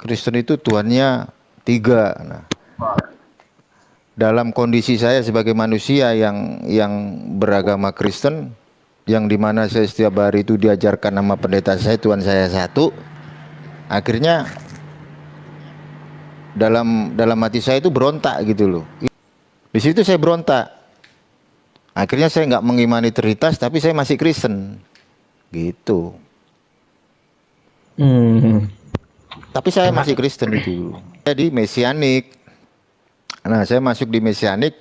Kristen itu Tuhannya tiga. Nah, dalam kondisi saya sebagai manusia yang beragama Kristen, yang dimana saya setiap hari itu diajarkan nama pendeta saya Tuhan saya satu, akhirnya dalam hati saya itu berontak gitu loh. Di situ saya berontak. Akhirnya saya nggak mengimani Trinitas, tapi saya masih Kristen, gitu. Tapi saya masih Kristen itu. Jadi Mesianik. Nah, saya masuk di Mesianik,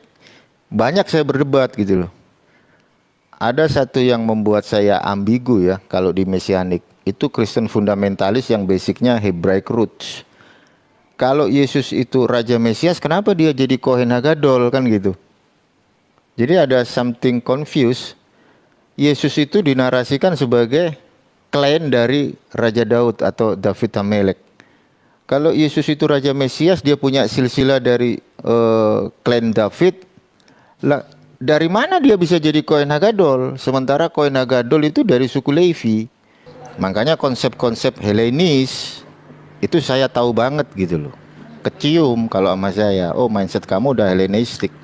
banyak saya berdebat gitu loh. Ada satu yang membuat saya ambigu ya, kalau di Mesianik. Itu Kristen fundamentalis yang basicnya Hebraic roots. Kalau Yesus itu Raja Mesias, kenapa dia jadi Kohen Hagadol kan gitu. Jadi ada something confused. Yesus itu dinarasikan sebagai klien dari Raja Daud atau David Hamelek. Kalau Yesus itu Raja Mesias, dia punya silsilah dari klan David. Lah, dari mana dia bisa jadi Kohen Hagadol? Sementara Kohen Hagadol itu dari suku Levi. Makanya konsep-konsep Helenis itu saya tahu banget gitu loh. Kecium kalau sama saya. Oh, mindset kamu udah Helenistik.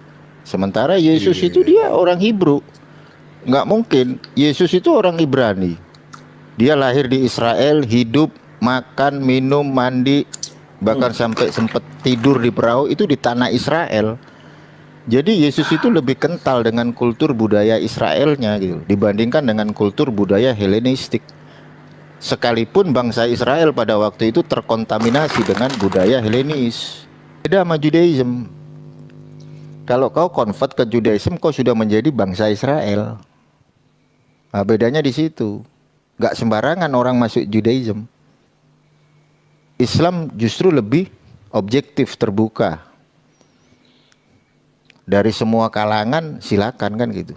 Sementara Yesus itu dia orang Hebrew. Nggak mungkin. Yesus itu orang Ibrani. Dia lahir di Israel, hidup, makan, minum, mandi, bahkan sampai sempat tidur di perahu itu di tanah Israel. Jadi Yesus itu lebih kental dengan kultur budaya Israelnya gitu dibandingkan dengan kultur budaya Helenistik. Sekalipun bangsa Israel pada waktu itu terkontaminasi dengan budaya Helenis. Beda sama Judaism. Kalau kau convert ke Judaism, kau sudah menjadi bangsa Israel. Nah, bedanya di situ. Gak sembarangan orang masuk Judaism. Islam justru lebih objektif, terbuka. Dari semua kalangan silakan kan gitu.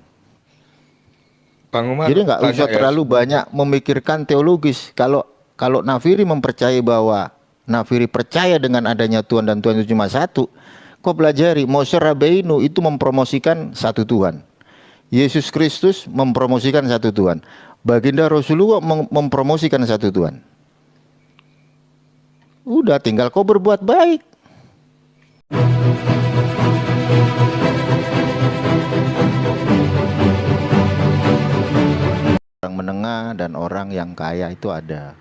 Bang Umar, jadi nggak usah terlalu banyak memikirkan teologis. Kalau Nafiri mempercayai bahwa Nafiri percaya dengan adanya Tuhan dan Tuhan itu cuma satu, kau pelajari Moshe Rabbeinu itu mempromosikan satu Tuhan. Yesus Kristus mempromosikan satu Tuhan. Baginda Rasulullah mempromosikan satu Tuhan. Udah tinggal kau berbuat baik. Orang menengah dan orang yang kaya itu ada.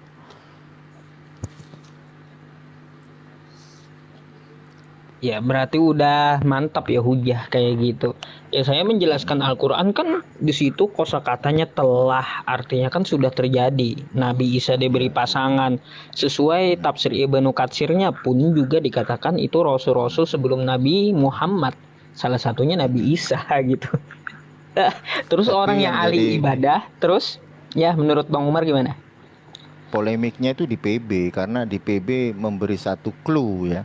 Ya berarti udah mantap ya hujah kayak gitu. Ya saya menjelaskan Al-Quran kan di situ kosakatanya telah, artinya kan sudah terjadi. Nabi Isa diberi pasangan. Sesuai tafsir Ibnu Katsirnya pun juga dikatakan itu rasul-rasul sebelum Nabi Muhammad. Salah satunya Nabi Isa gitu. Terus Tapi orang yang ahli jadi ibadah, terus ya menurut Bang Umar gimana? polemiknya itu di PB karena di PB memberi satu clue ya.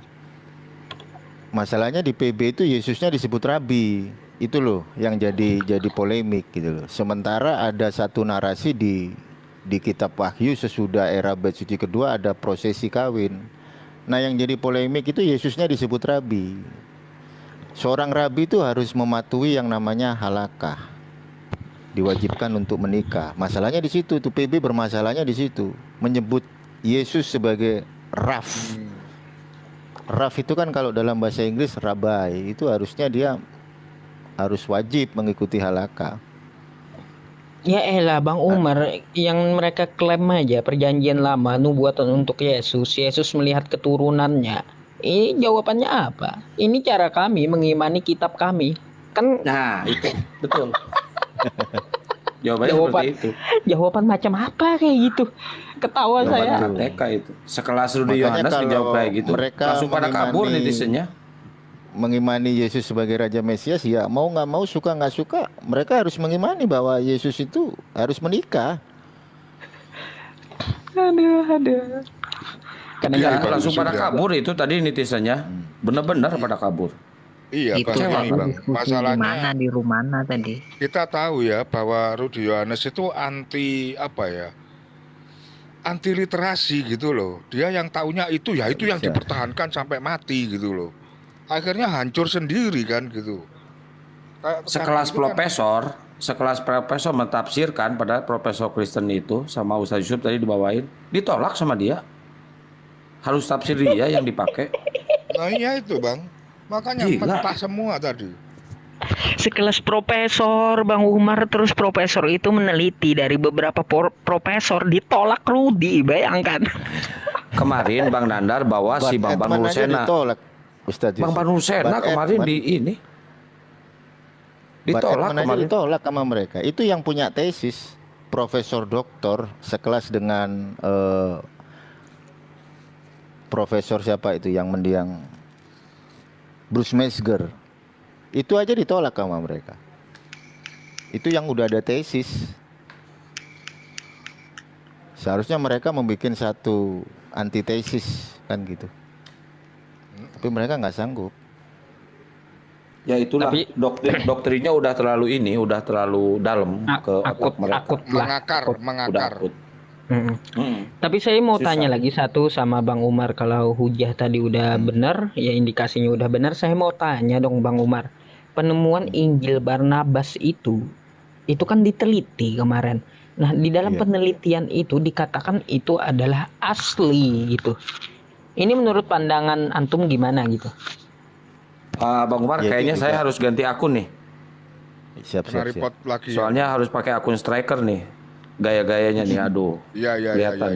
Masalahnya di PB itu Yesusnya disebut Rabi. Itu loh yang jadi polemik gitu loh. Sementara ada satu narasi di kitab Wahyu sesudah era Bait Suci kedua ada prosesi kawin. Nah, yang jadi polemik itu Yesusnya disebut Rabi. Seorang rabi itu harus mematuhi yang namanya halakah. Diwajibkan untuk menikah. Masalahnya di situ tuh PB bermasalahnya di situ. Menyebut Yesus sebagai Raf. Raf itu kan kalau dalam bahasa Inggris rabai, itu harusnya dia harus wajib mengikuti halakah. Ya elah Bang Umar, yang mereka klaim aja perjanjian lama nubuatan untuk Yesus. Yesus melihat keturunannya. Ini jawabannya apa? Ini cara kami mengimani kitab kami. Kan Nah, itu betul. Jawabannya seperti itu. jawaban macam apa kayak gitu? Ketawa Jawaban saya. KPK itu. Sekelas Rudy Makanya Yohanes kalau dijawab kayak gitu. mereka Langsung pada kabur mengimani- netizennya. Mengimani Yesus sebagai Raja Mesias, ya mau nggak mau, suka nggak suka, mereka harus mengimani bahwa Yesus itu harus menikah. Aduh. Kadang Ya, bagus langsung pada juga. kabur itu tadi netizennya. Benar-benar pada kabur. Iya, Itu Bang, tadi ini, Bang. diskusi di Masalahnya mana, di rumana tadi. kita tahu ya bahwa Rudy Yohanes itu anti apa ya? Anti literasi gitu loh. Dia yang taunya itu ya itu yang Bisa. dipertahankan sampai mati gitu loh. Akhirnya hancur sendiri kan gitu. Sekelas profesor mentafsirkan pada profesor Kristen itu sama Ustaz Yusuf tadi dibawain, ditolak sama dia. Harus tafsir dia yang dipakai. Nah iya itu bang, makanya Gila. mentah semua tadi. Sekelas profesor Bang Umar, terus profesor itu meneliti dari beberapa profesor, ditolak Rudi, bayangkan. Kemarin Bang Nandar bawa si Bang Edman aja Panusena. ditolak, Ustadz Bang Yusuf. Panusena kemarin di ini Bart ditolak Edman aja kemarin. ditolak sama mereka. Itu yang punya tesis profesor doktor sekelas dengan profesor siapa itu yang mendiang Bruce Metzger. Itu aja ditolak sama mereka. Itu yang udah ada tesis. Seharusnya mereka membuat satu antitesis kan gitu. Tapi mereka nggak sanggup. Ya itulah Tapi- doktrinnya udah terlalu dalam ke Akut, otak mereka. akut lah. Mengakar. Udah akut. Tapi saya mau Susah. tanya lagi satu sama Bang Umar, kalau hujah tadi udah benar, ya indikasinya udah benar, saya mau tanya dong Bang Umar. Penemuan Injil Barnabas itu kan diteliti kemarin. Nah, di dalam Iya. penelitian itu dikatakan itu adalah asli gitu. Ini menurut pandangan antum gimana gitu? Bang Umar, Ya, itu kayaknya juga. saya harus ganti akun nih. Siap, Kena siap, siap. report lagi. Soalnya harus pakai akun striker nih. Gaya-gayanya nih, aduh. Iya. Kelihatan.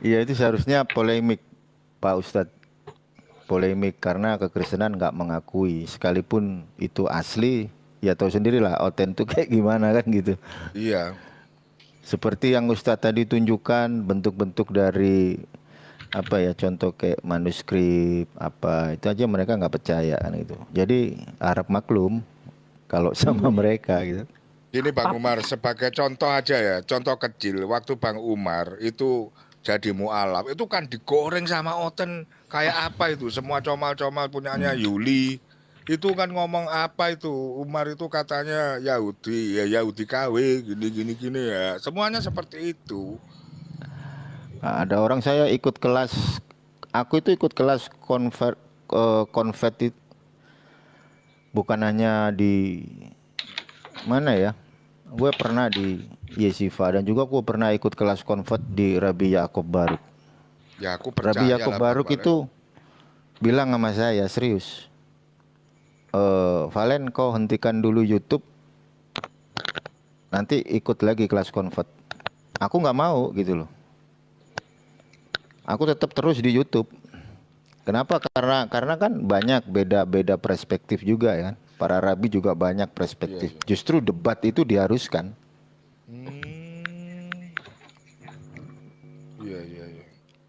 Iya, itu seharusnya polemik, Pak Ustadz. Polemik karena kekristenan nggak mengakui, sekalipun itu asli, ya tahu sendirilah otentik kayak gimana kan gitu. Iya. Seperti yang Ustadz tadi tunjukkan bentuk-bentuk dari apa ya, contoh kayak manuskrip apa itu aja mereka nggak percaya kan gitu. Jadi harap maklum kalau sama mereka gitu. Ini Bang Umar sebagai contoh aja ya, contoh kecil. Waktu Bang Umar itu jadi mualaf, itu kan digoreng sama Oten kayak apa itu? Semua comal-comal punyanya Yuli. Itu kan ngomong apa itu? Umar itu katanya Yahudi, ya Yahudi KW, gini ya. Semuanya seperti itu. Nah, ada orang saya ikut kelas, aku itu ikut kelas konvert itu bukan hanya di mana ya, gue pernah di Yesiva dan juga gue pernah ikut kelas konvert di Rabi Yakob Baruk. Ya aku percaya Rabi Yakob lah, Baruk Bang itu bilang sama saya serius, Valen kau hentikan dulu YouTube, nanti ikut lagi kelas konvert. Aku nggak mau gitu loh. Aku tetap terus di YouTube. Kenapa? Karena kan banyak beda perspektif juga ya. Para rabi juga banyak perspektif. Justru debat itu diharuskan. Iya.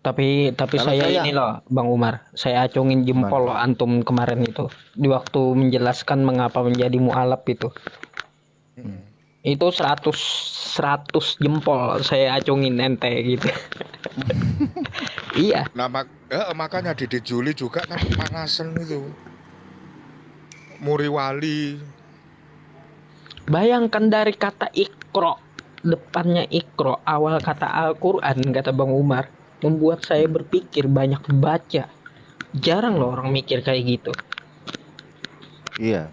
Tapi Kalau saya saya- ini loh Bang Umar, saya acungin jempol loh antum kemarin itu di waktu menjelaskan mengapa menjadi mualaf itu. Itu 100 jempol saya acungin ente gitu. Iya. Nah makanya Dede Juli juga kan panasan itu. Muriwali. Bayangkan dari kata ikro, depannya ikro, awal kata Al-Quran, kata Bang Umar, membuat saya berpikir banyak baca. Jarang loh orang mikir kayak gitu. Iya.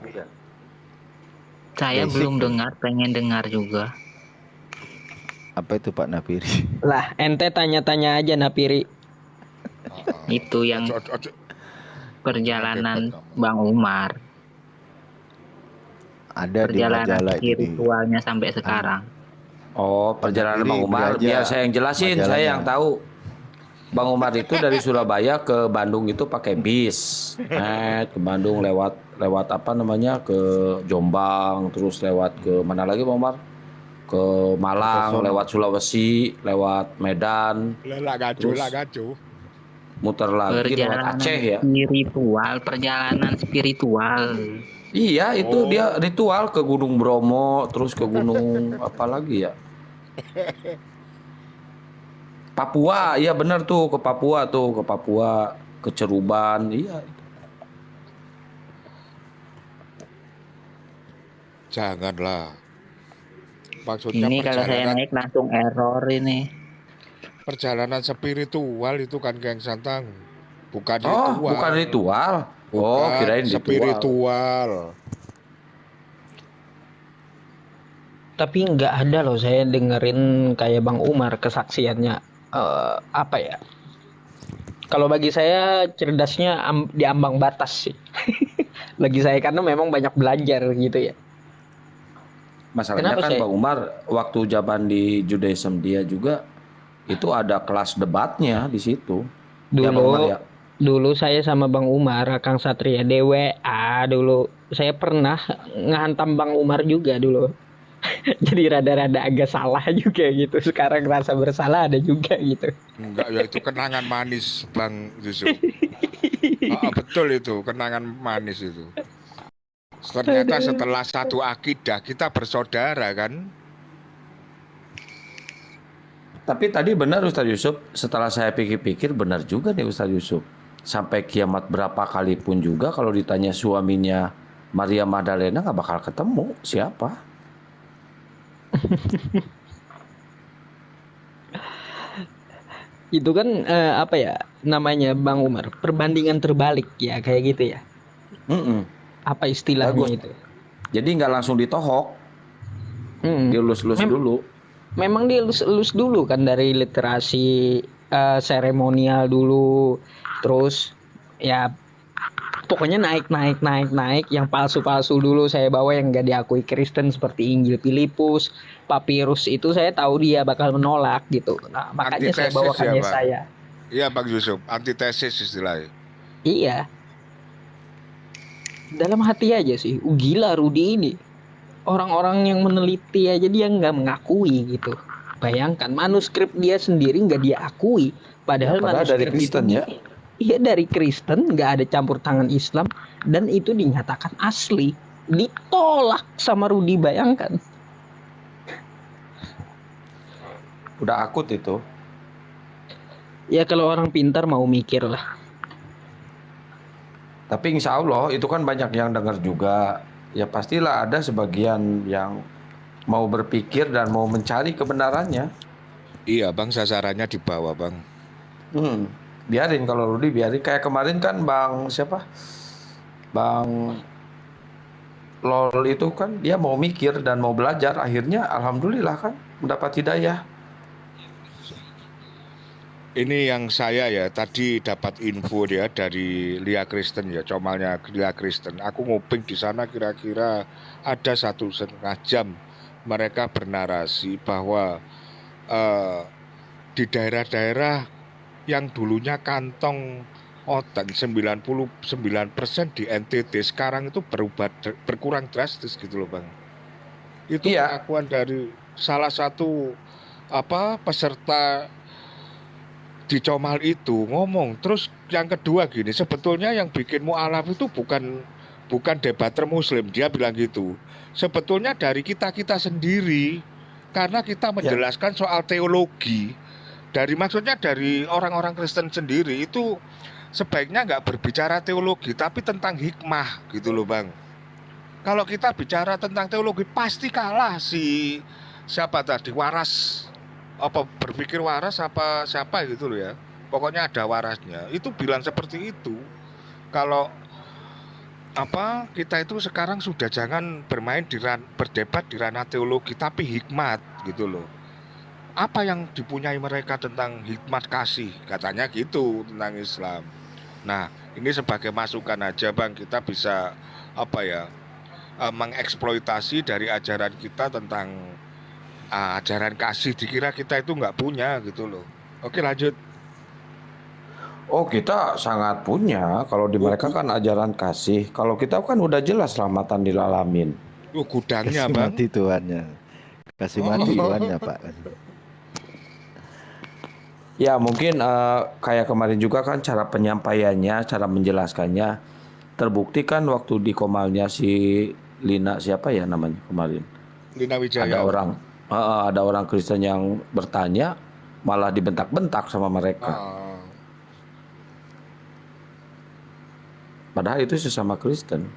Saya Basic. belum dengar, pengen dengar juga. Apa itu Pak Napiri? Lah, ente tanya-tanya aja Napiri. Itu yang Ojo. perjalanan Bang Umar, Ada di perjalanan majalah itu. spiritualnya sampai sekarang. Oh, perjalanan Jadi Bang Umar, beli aja biar saya yang jelasin, saya majalahnya. yang tahu. Bang Umar itu dari Surabaya ke Bandung itu pakai bis. Ke Bandung lewat apa namanya? Ke Jombang, terus lewat ke mana lagi Bang Umar? Ke Malang, Ke Solo. lewat Sulawesi, lewat Medan, Lah gacu. muter lagi lewat Aceh ya. Perjalanan spiritual. Iya, itu dia ritual ke Gunung Bromo, terus ke gunung apa lagi ya? Papua, iya benar tuh ke Papua, ke Ceruban, iya. Janganlah. Maksudnya Ini kalau saya perjalanan, naik langsung error ini. perjalanan spiritual itu kan geng santang. Bukan Oh, ritual. bukan ritual. Oh, Bukan kirain ritual. spiritual. Tapi nggak ada loh saya dengerin kayak Bang Umar kesaksiannya apa ya? Kalau bagi saya cerdasnya di ambang batas sih. Bagi saya karena memang banyak belajar gitu ya. Masalahnya Kenapa kan saya? Bang Umar waktu zaman di Judaism dia juga itu ada kelas debatnya di situ. Ya Bang Umar Dulu ya. dulu saya sama Bang Umar, Kang Satria DWA dulu. Saya pernah ngehantam Bang Umar juga dulu. Jadi rada-rada agak salah juga gitu. Sekarang rasa bersalah ada juga gitu. Enggak, ya itu kenangan manis Bang Yusuf. Betul itu, kenangan manis itu. Ternyata setelah satu akidah kita bersaudara kan. Tapi tadi benar Ustadz Yusuf, setelah saya pikir-pikir benar juga nih Ustadz Yusuf. Sampai kiamat berapa kali pun juga kalau ditanya suaminya Maria Magdalena nggak bakal ketemu siapa. Itu kan apa ya namanya Bang Umar? Perbandingan terbalik ya kayak gitu ya. Mm-mm. Apa istilahnya Bagus. itu? Jadi nggak langsung ditohok, Hmm. dielus-elus Mem- dulu. Memang dia elus dulu kan dari literasi seremonial dulu, terus ya pokoknya naik yang palsu dulu saya bawa yang gak diakui Kristen seperti Injil Filipus, Papirus itu saya tahu dia bakal menolak gitu. Nah makanya saya Antitesis bawakan ya, Bang. Yesaya. Iya Bang Yusuf, antitesis istilahnya. Iya, dalam hati aja sih, gila Rudi ini. Orang-orang yang meneliti aja dia nggak mengakui gitu. Bayangkan manuskrip dia sendiri nggak dia akui. Padahal Padahal dari manuskrip Kristen itu ya. Iya dari Kristen, nggak ada campur tangan Islam dan itu dinyatakan asli. Ditolak sama Rudi, bayangkan. Udah akut itu. Ya kalau orang pintar mau mikir lah. Tapi insya Allah itu kan banyak yang dengar juga. Ya pastilah ada sebagian yang mau berpikir dan mau mencari kebenarannya. Iya Bang, sasarannya di bawah Bang. Biarin kalau Rudi biarin. Kayak kemarin kan Bang siapa? Bang Lol itu kan dia mau mikir dan mau belajar. Akhirnya alhamdulillah kan mendapat hidayah. Ini yang saya ya tadi dapat info dia dari Lia Kristen ya, comalnya Lia Kristen. Aku nguping di sana kira-kira ada 1,5 jam mereka bernarasi bahwa di daerah-daerah yang dulunya kantong oten 99% di NTT sekarang itu berkurang drastis gitu loh Bang. Itu Iya. pengakuan dari salah satu peserta di Comal itu ngomong. Terus yang kedua gini, sebetulnya yang bikin mu'alaf itu bukan debater muslim, dia bilang gitu. Sebetulnya dari kita sendiri, karena kita menjelaskan soal teologi. Maksudnya dari orang-orang Kristen sendiri itu sebaiknya nggak berbicara teologi, tapi tentang hikmah gitu loh Bang. Kalau kita bicara tentang teologi pasti kalah si siapa tadi Waras, berpikir waras apa siapa gitu loh ya. Pokoknya ada warasnya. Itu bilang seperti itu. Kalau kita itu sekarang sudah jangan berdebat di ranah teologi tapi hikmat gitu loh. Apa yang dipunyai mereka tentang hikmat kasih, katanya gitu tentang Islam. Nah, ini sebagai masukan aja Bang, kita bisa mengeksploitasi dari ajaran kita tentang ajaran kasih, dikira kita itu nggak punya gitu loh. Oke lanjut. Oh kita sangat punya. Kalau di mereka kan ajaran kasih. Kalau kita kan udah jelas rahmatan lil alamin. Gudangnya Kasih Bang. mati Tuhannya. Kasih mati Tuhannya Pak. Ya mungkin kayak kemarin juga kan cara penyampaiannya, cara menjelaskannya terbukti kan waktu di komalnya si Lina siapa ya namanya kemarin. Lina Wijaya. Ada orang Kristen yang bertanya malah dibentak-bentak sama mereka. Padahal itu sesama Kristen.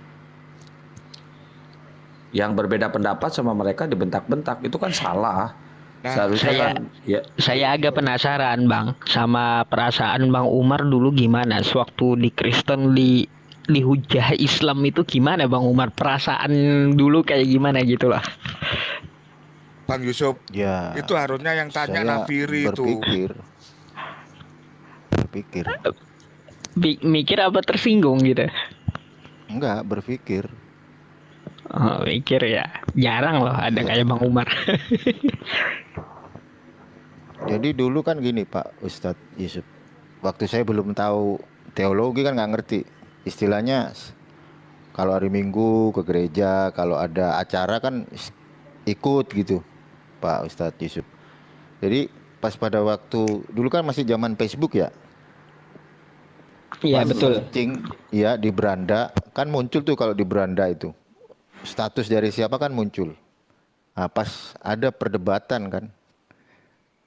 Yang berbeda pendapat sama mereka dibentak-bentak itu kan salah. Seharusnya saya agak penasaran Bang sama perasaan Bang Umar dulu gimana sewaktu di Kristen dihujah Islam itu gimana Bang Umar, perasaan dulu kayak gimana gitu lah. Bang Yusuf, Ya. itu harusnya yang tanya Saya Nafiri itu. berpikir berpikir. Mikir apa tersinggung gitu? Enggak, berpikir. Oh, mikir ya. Jarang loh ada kayak Bang Umar. Jadi dulu kan gini Pak Ustadz Yusuf, waktu saya belum tahu teologi kan nggak ngerti istilahnya. Kalau hari Minggu ke gereja, kalau ada acara kan ikut gitu Pak Ustadz Yusuf. Jadi pas pada waktu dulu kan masih zaman Facebook ya. Iya Pas betul. searching ya di beranda kan muncul tuh, kalau di beranda itu status dari siapa kan muncul. Nah, pas ada perdebatan kan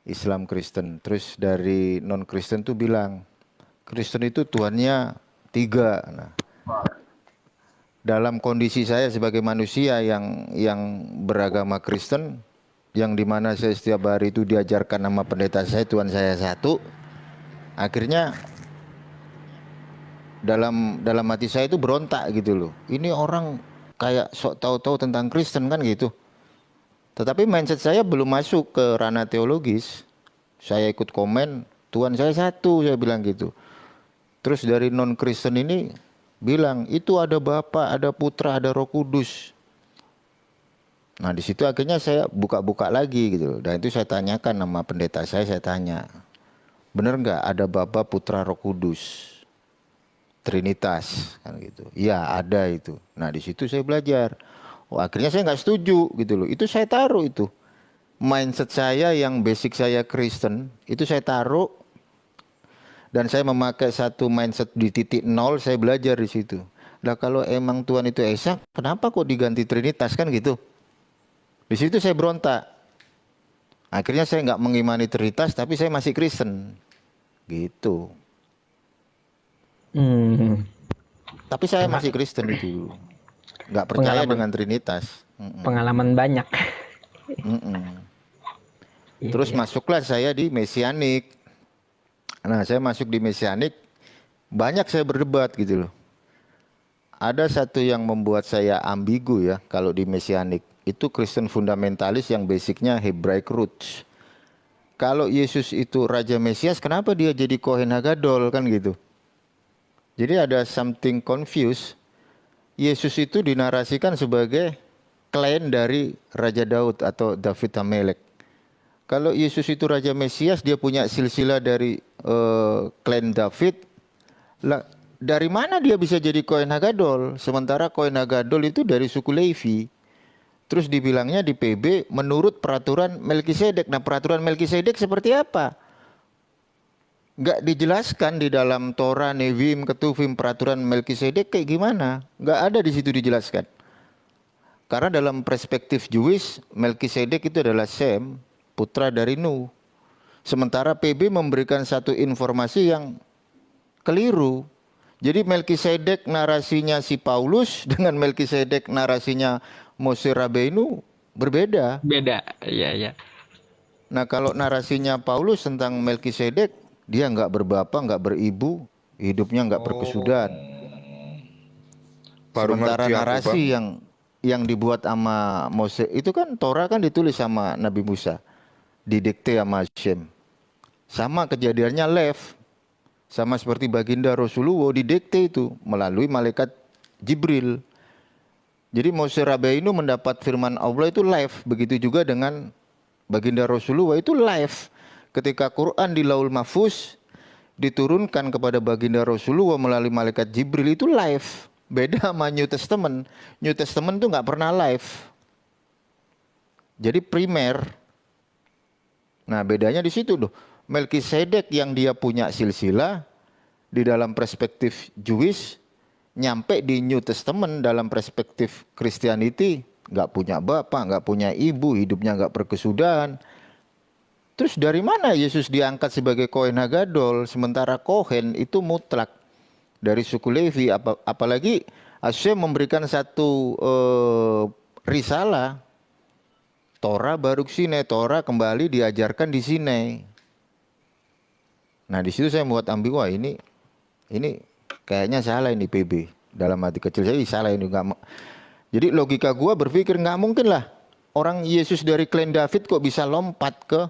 Islam Kristen, terus dari non Kristen tuh bilang Kristen itu Tuhannya 3. Nah, dalam kondisi saya sebagai manusia yang beragama Kristen, yang dimana saya setiap hari itu diajarkan nama pendeta saya Tuhan saya 1, akhirnya dalam hati saya itu berontak gitu loh. Ini orang kayak sok tahu-tahu tentang Kristen kan gitu. Tetapi mindset saya belum masuk ke ranah teologis. Saya ikut komen, Tuhan saya 1, saya bilang gitu. Terus dari non Kristen ini bilang, itu ada Bapa, ada Putra, ada Roh Kudus. Nah di situ akhirnya saya buka-buka lagi gitu. Dan itu saya tanyakan nama pendeta saya tanya, bener nggak ada Bapa, Putra, Roh Kudus, Trinitas kan gitu. Iya ada itu. Nah di situ saya belajar. Oh, akhirnya saya nggak setuju gitu loh. Itu saya taruh itu. Mindset saya yang basic saya Kristen, itu saya taruh. Dan saya memakai satu mindset di titik 0, saya belajar di situ. Nah kalau emang Tuhan itu Esa, kenapa kok diganti Trinitas kan gitu. Di situ saya berontak. Akhirnya saya nggak mengimani Trinitas, tapi saya masih Kristen. Gitu. Tapi saya masih Kristen itu. Nggak percaya dengan Trinitas. Pengalaman banyak. Terus masuklah saya di Mesianik. Nah saya masuk di Mesianik, banyak saya berdebat gitu loh. Ada satu yang membuat saya ambigu ya kalau di Mesianik. Itu Kristen fundamentalis yang basicnya Hebraic roots. Kalau Yesus itu Raja Mesias, kenapa dia jadi Kohen Hagadol kan gitu. Jadi ada something confused. Yesus itu dinarasikan sebagai klien dari Raja Daud atau David Hamelek. Kalau Yesus itu Raja Mesias, dia punya silsilah dari klan David. Lah, dari mana dia bisa jadi Kohen Hagadol? Sementara Kohen Hagadol itu dari suku Levi. Terus dibilangnya di PB menurut peraturan Melkisedek. Nah peraturan Melkisedek seperti apa? Nggak dijelaskan di dalam Torah, Nevim, Ketuvim, peraturan Melkisedek kayak gimana? Nggak ada di situ dijelaskan. Karena dalam perspektif Jewish, Melkisedek itu adalah Sem, putra dari Nuh. Sementara PB memberikan satu informasi yang keliru. Jadi Melkisedek narasinya si Paulus dengan Melkisedek narasinya Mose Rabeinu berbeda. Beda, iya. Nah kalau narasinya Paulus tentang Melkisedek, dia nggak berbapa, nggak beribu, hidupnya nggak berkesudahan. Baru Sementara ngerti aku, narasi Bang. yang dibuat sama Mose itu kan Torah kan ditulis sama Nabi Musa, didikte sama Hashem. Sama kejadiannya Lev, sama seperti baginda Rasulullah didikte itu melalui malaikat Jibril. Jadi Mose Rabeinu mendapat firman Allah itu live, begitu juga dengan baginda Rasulullah itu live. Ketika Quran di Laul Mahfuz diturunkan kepada baginda Rasulullah melalui malaikat Jibril itu live. Beda sama New Testament. New Testament itu nggak pernah live. Jadi primer. Nah bedanya di situ loh. Melkisedek yang dia punya silsilah di dalam perspektif Jewish, nyampe di New Testament dalam perspektif Christianity nggak punya bapak, nggak punya ibu, hidupnya nggak berkesudahan. Terus dari mana Yesus diangkat sebagai Kohen Hagadol, sementara Kohen itu mutlak dari suku Levi, apalagi Hashem memberikan satu risalah, Torah Baruk Sinai, Torah kembali diajarkan di Sinai. Nah di situ saya membuat ambigu, wah ini kayaknya salah ini PB. Dalam hati kecil saya salah ini. Jadi logika gua berpikir nggak mungkin lah orang Yesus dari klan David kok bisa lompat ke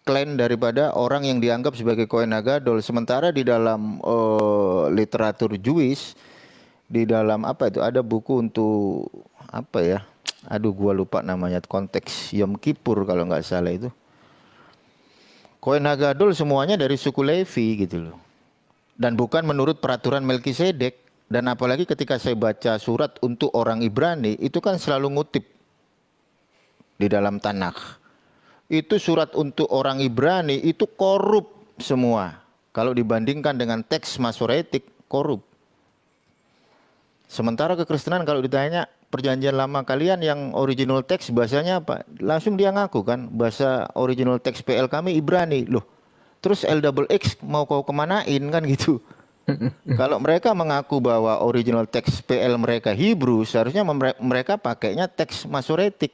klan daripada orang yang dianggap sebagai Kohen Hagadol. Sementara di dalam literatur Jewish, di dalam apa itu ada buku untuk apa ya? Aduh, gua lupa namanya, konteks Yom Kippur kalau nggak salah itu. Kohen Hagadol semuanya dari suku Levi gitu loh. Dan bukan menurut peraturan Melkisedek. Dan apalagi ketika saya baca surat untuk orang Ibrani, itu kan selalu ngutip di dalam Tanakh. Itu surat untuk orang Ibrani itu korup semua. Kalau dibandingkan dengan teks Masoretik, korup. Sementara kekristenan kalau ditanya perjanjian lama kalian yang original teks bahasanya apa? Langsung dia ngaku kan, bahasa original teks PL kami Ibrani. Loh, terus LXX mau kau kemanain kan gitu. Kalau mereka mengaku bahwa original teks PL mereka Hebrew, seharusnya mereka pakainya teks Masoretik.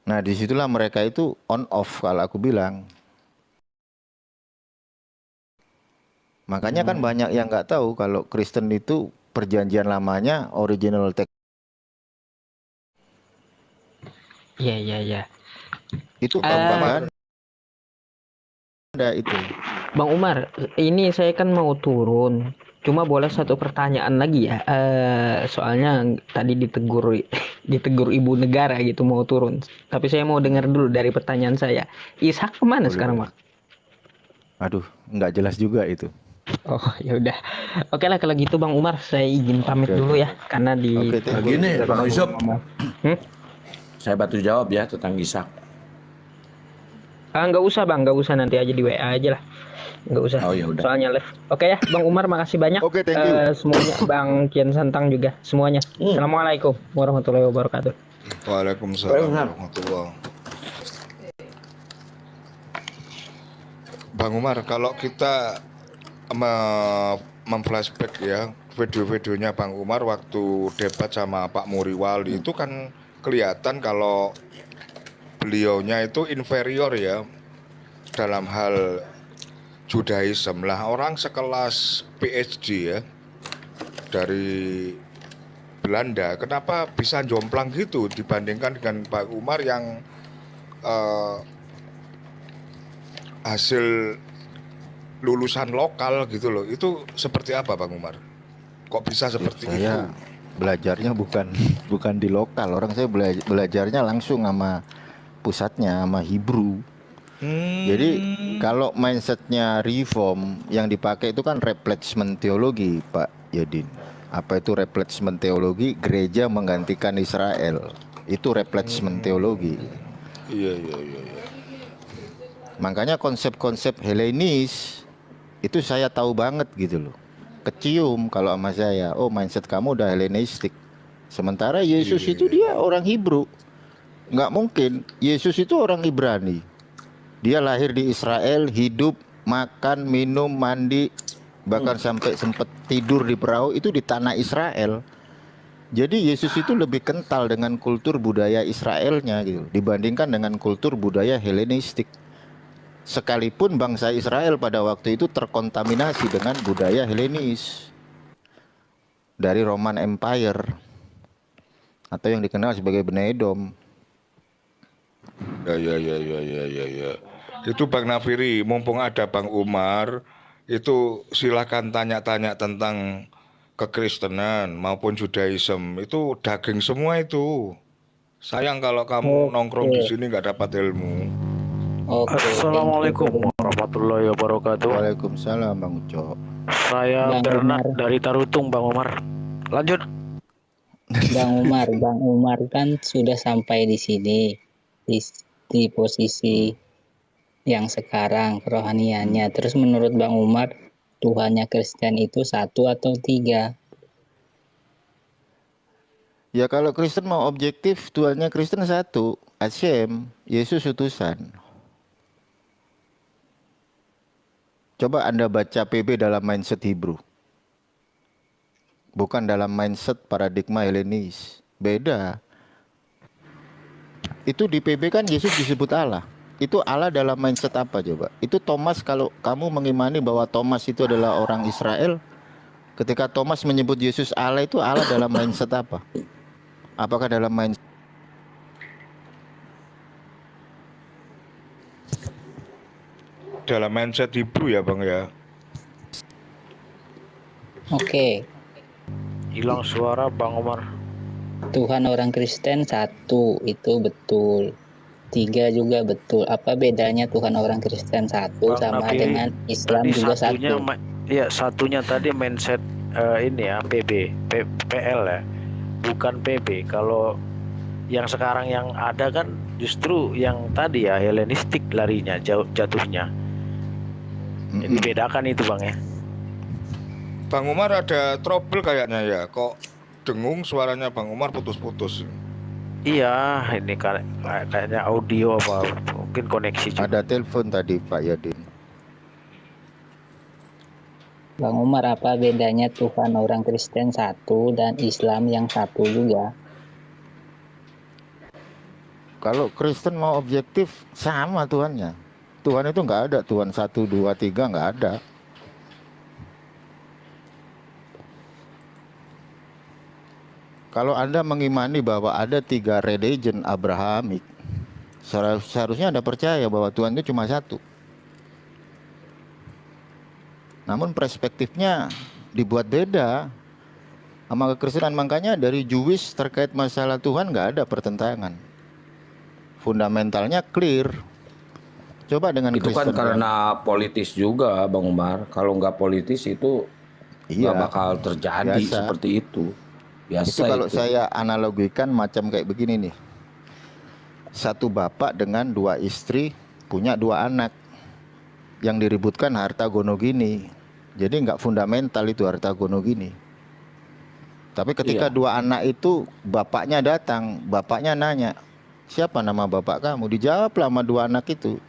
Nah, disitulah mereka itu on off kalau aku bilang. Makanya kan banyak yang nggak tahu kalau Kristen itu perjanjian lamanya original teks Iya, iya, iya. itu propaganda itu. Bang Umar, ini saya kan mau turun. Cuma boleh satu pertanyaan lagi ya. Soalnya tadi ditegur ibu negara gitu mau turun. Tapi saya mau dengar dulu dari pertanyaan saya. Ishak kemana Boleh, sekarang, boleh. Mak? Aduh, nggak jelas juga itu. Oh, ya udah. Oke lah kalau gitu Bang Umar, saya izin pamit Oke, dulu oke. ya karena di Oke, thank you. Gini, Bang Yusuf, Hmm? saya bantu jawab ya tentang Ishak. Nggak usah Bang, nggak usah, nanti aja di WA aja lah. Nggak usah. Oh, ya udah. Soalnya live. Oke ya, Bang Umar makasih banyak. Oke, thank you. Semuanya Bang Kian Santang juga semuanya. Assalamualaikum warahmatullahi wabarakatuh. Waalaikumsalam warahmatullahi. Bang Umar, kalau kita memflashback ya video-videonya Bang Umar waktu debat sama Pak Muriwali itu kan kelihatan kalau beliaunya itu inferior ya dalam hal Judaism lah, orang sekelas PhD ya dari Belanda, kenapa bisa jomplang gitu dibandingkan dengan Pak Umar yang hasil lulusan lokal gitu loh. Itu seperti apa Bang Umar? Kok bisa seperti itu? Saya belajarnya bukan di lokal. Orang saya belajarnya langsung sama pusatnya, sama Hebrew. Jadi kalau mindsetnya reform yang dipakai itu kan replacement teologi, Pak Yadin. Apa itu replacement teologi? Gereja menggantikan Israel. Itu replacement teologi. Iya. Makanya konsep-konsep Helenis itu saya tahu banget gitu loh. Kecium kalau sama saya. Oh, mindset kamu udah Helenistik. Sementara Yesus itu dia orang Hebrew. Nggak mungkin. Yesus itu orang Ibrani. Dia lahir di Israel, hidup, makan, minum, mandi, bahkan sampai sempat tidur di perahu itu di tanah Israel. Jadi Yesus itu lebih kental dengan kultur budaya Israelnya gitu dibandingkan dengan kultur budaya Helenistik. Sekalipun bangsa Israel pada waktu itu terkontaminasi dengan budaya Helenis dari Roman Empire atau yang dikenal sebagai Bnei Edom. Ya. Itu Bang Nafiri, mumpung ada Bang Umar, itu silakan tanya-tanya tentang kekristenan maupun Judaism. Itu daging semua itu. Sayang kalau kamu nongkrong di sini nggak dapat ilmu. Oke. Assalamualaikum warahmatullahi wabarakatuh. Waalaikumsalam Bang Uco. Saya Bang Bernard Umar. dari Tarutung, Bang Umar. Lanjut. Bang Umar kan sudah sampai di sini di posisi yang sekarang kerohaniannya. Terus menurut Bang Umar, Tuhannya Kristen itu satu atau tiga? Ya kalau Kristen mau objektif, Tuhannya Kristen satu, Hashem, Yesus utusan. Coba Anda baca PB dalam mindset Hebrew. Bukan dalam mindset paradigma Helenis. Beda. Itu di PB kan Yesus disebut Allah. Itu Allah dalam mindset apa coba? Itu Thomas, kalau kamu mengimani bahwa Thomas itu adalah orang Israel, ketika Thomas menyebut Yesus Allah, itu Allah dalam mindset apa? Apakah dalam mindset dalam mindset Hebrew ya Bang ya. Oke, Hilang suara Bang Umar. Tuhan orang Kristen satu, itu betul. 3 juga betul. Apa bedanya Tuhan orang Kristen satu Bang sama Nafiri, dengan Islam tadi juga satunya satu? ya satunya tadi mindset ini ya PL ya, bukan PB. Kalau yang sekarang yang ada kan justru yang tadi ya Helenistik larinya jatuhnya. Jadi bedakan itu Bang ya. Bang Umar ada trouble kayaknya ya. Kok dengung suaranya Bang Umar putus-putus. Iya, ini kayaknya audio apa mungkin koneksi juga. Ada telepon tadi Pak Yadin. Bang Umar, apa bedanya Tuhan orang Kristen satu dan Islam yang satu juga? Kalau Kristen mau objektif sama Tuhannya. Tuhan itu nggak ada Tuhan 1, 2, 3 nggak ada. Kalau Anda mengimani bahwa ada 3 religion Abrahamik, seharusnya Anda percaya bahwa Tuhan itu cuma satu. Namun perspektifnya dibuat beda sama kekristenan. Makanya dari Jewish terkait masalah Tuhan nggak ada pertentangan. Fundamentalnya clear. Coba dengan Itu kan Kristen. karena politis juga Bang Umar. Kalau nggak politis itu nggak bakal terjadi biasa. seperti itu. Biasa Itu kalau saya analogikan macam kayak begini nih. Satu bapak dengan 2 istri punya 2 anak. Yang diributkan harta gono gini. Jadi nggak fundamental itu harta gono gini. Tapi ketika 2 anak itu bapaknya datang, bapaknya nanya, siapa nama bapak kamu? Dijawablah sama 2 anak itu.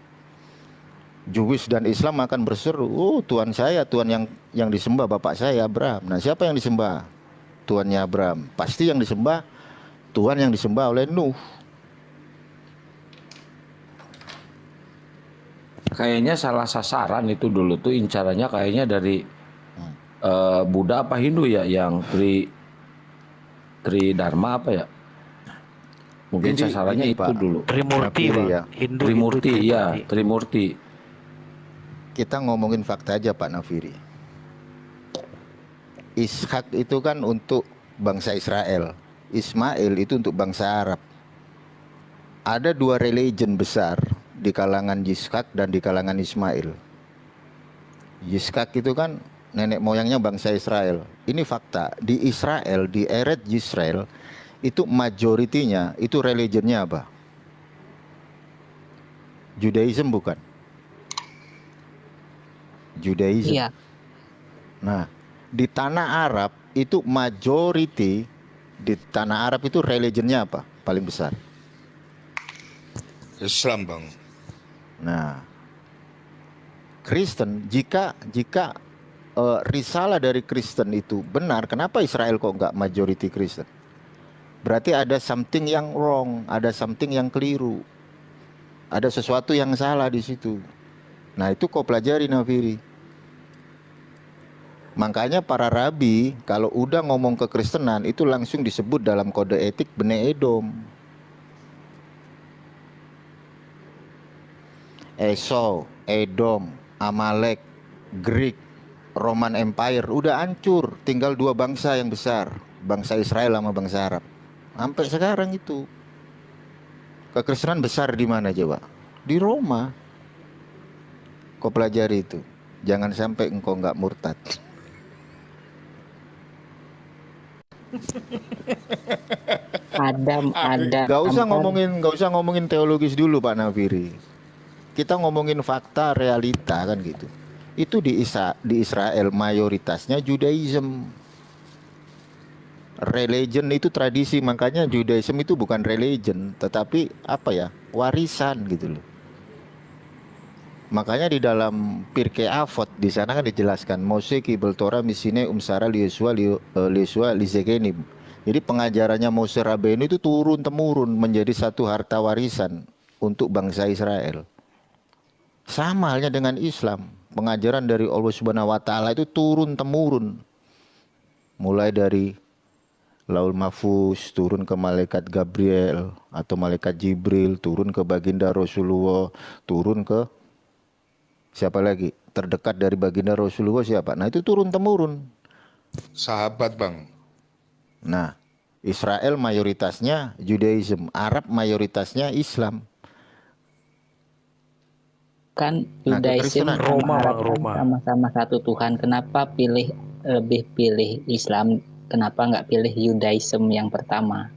Jewish dan Islam akan berseru, oh Tuhan saya, Tuhan yang disembah bapak saya Abraham. Nah siapa yang disembah? Tuhannya Abraham. Pasti yang disembah Tuhan yang disembah oleh Nuh. kayaknya salah sasaran itu dulu tuh incarannya kayaknya dari Buddha apa Hindu ya yang Tridharma apa ya? Mungkin Ini sasarannya itu Pak, dulu. Trimurti Nafiri Bang. ya. Hindu Trimurti Trimurti. ya, Trimurti. Kita ngomongin fakta aja Pak Nafiri. Ishak itu kan untuk bangsa Israel. Ismail itu untuk bangsa Arab. Ada 2 religion besar di kalangan Ishak dan di kalangan Ismail. Ishak itu kan nenek moyangnya bangsa Israel. Ini fakta. Di Israel, di Eretz Yisrael, itu majoritinya itu religionnya apa? Judaism bukan? Judaism. Iya. Nah, di tanah Arab itu majority di tanah Arab itu religionnya apa? Paling besar. Islam Bang. Nah, Kristen jika risalah dari Kristen itu benar, kenapa Israel kok nggak majority Kristen? Berarti ada something yang wrong, ada something yang keliru, ada sesuatu yang salah di situ. Nah itu kau pelajari Nafiri. Makanya para rabi kalau udah ngomong kekristenan itu langsung disebut dalam kode etik Bene Edom. Esau, Edom, Amalek, Greek, Roman Empire udah hancur, tinggal 2 bangsa yang besar, bangsa Israel sama bangsa Arab. Sampai sekarang itu kekristenan besar di mana coba? Di Roma. Kau pelajari itu, jangan sampai engkau nggak murtad. Ada Gak usah antar ngomongin teologis dulu Pak Nafiri. Kita ngomongin fakta realita kan gitu. Itu di Israel mayoritasnya Judaism. Religion itu tradisi, makanya Judaism itu bukan religion, tetapi apa ya? Warisan gitu loh. Makanya di dalam Pirkei Avot di sana kan dijelaskan Mose kibel Torah misine umsara liesua lizekenim. Jadi pengajarannya Mose Rabbeinu itu turun temurun menjadi satu harta warisan untuk bangsa Israel. Sama halnya dengan Islam, pengajaran dari Allah Subhanahu wa taala itu turun temurun. Mulai dari Laul Mahfuz turun ke malaikat Gabriel atau malaikat Jibril, turun ke baginda Rasulullah, turun ke Siapa lagi? Terdekat dari baginda Rasulullah siapa? Nah itu turun temurun. Sahabat bang. Nah, Israel mayoritasnya Judaism, Arab mayoritasnya Islam. Kan Nah, Judaism kekristenan. Roma, sama Arab Bang, kan Roma. sama-sama satu Tuhan. Kenapa lebih pilih Islam? Kenapa nggak pilih Judaism yang pertama?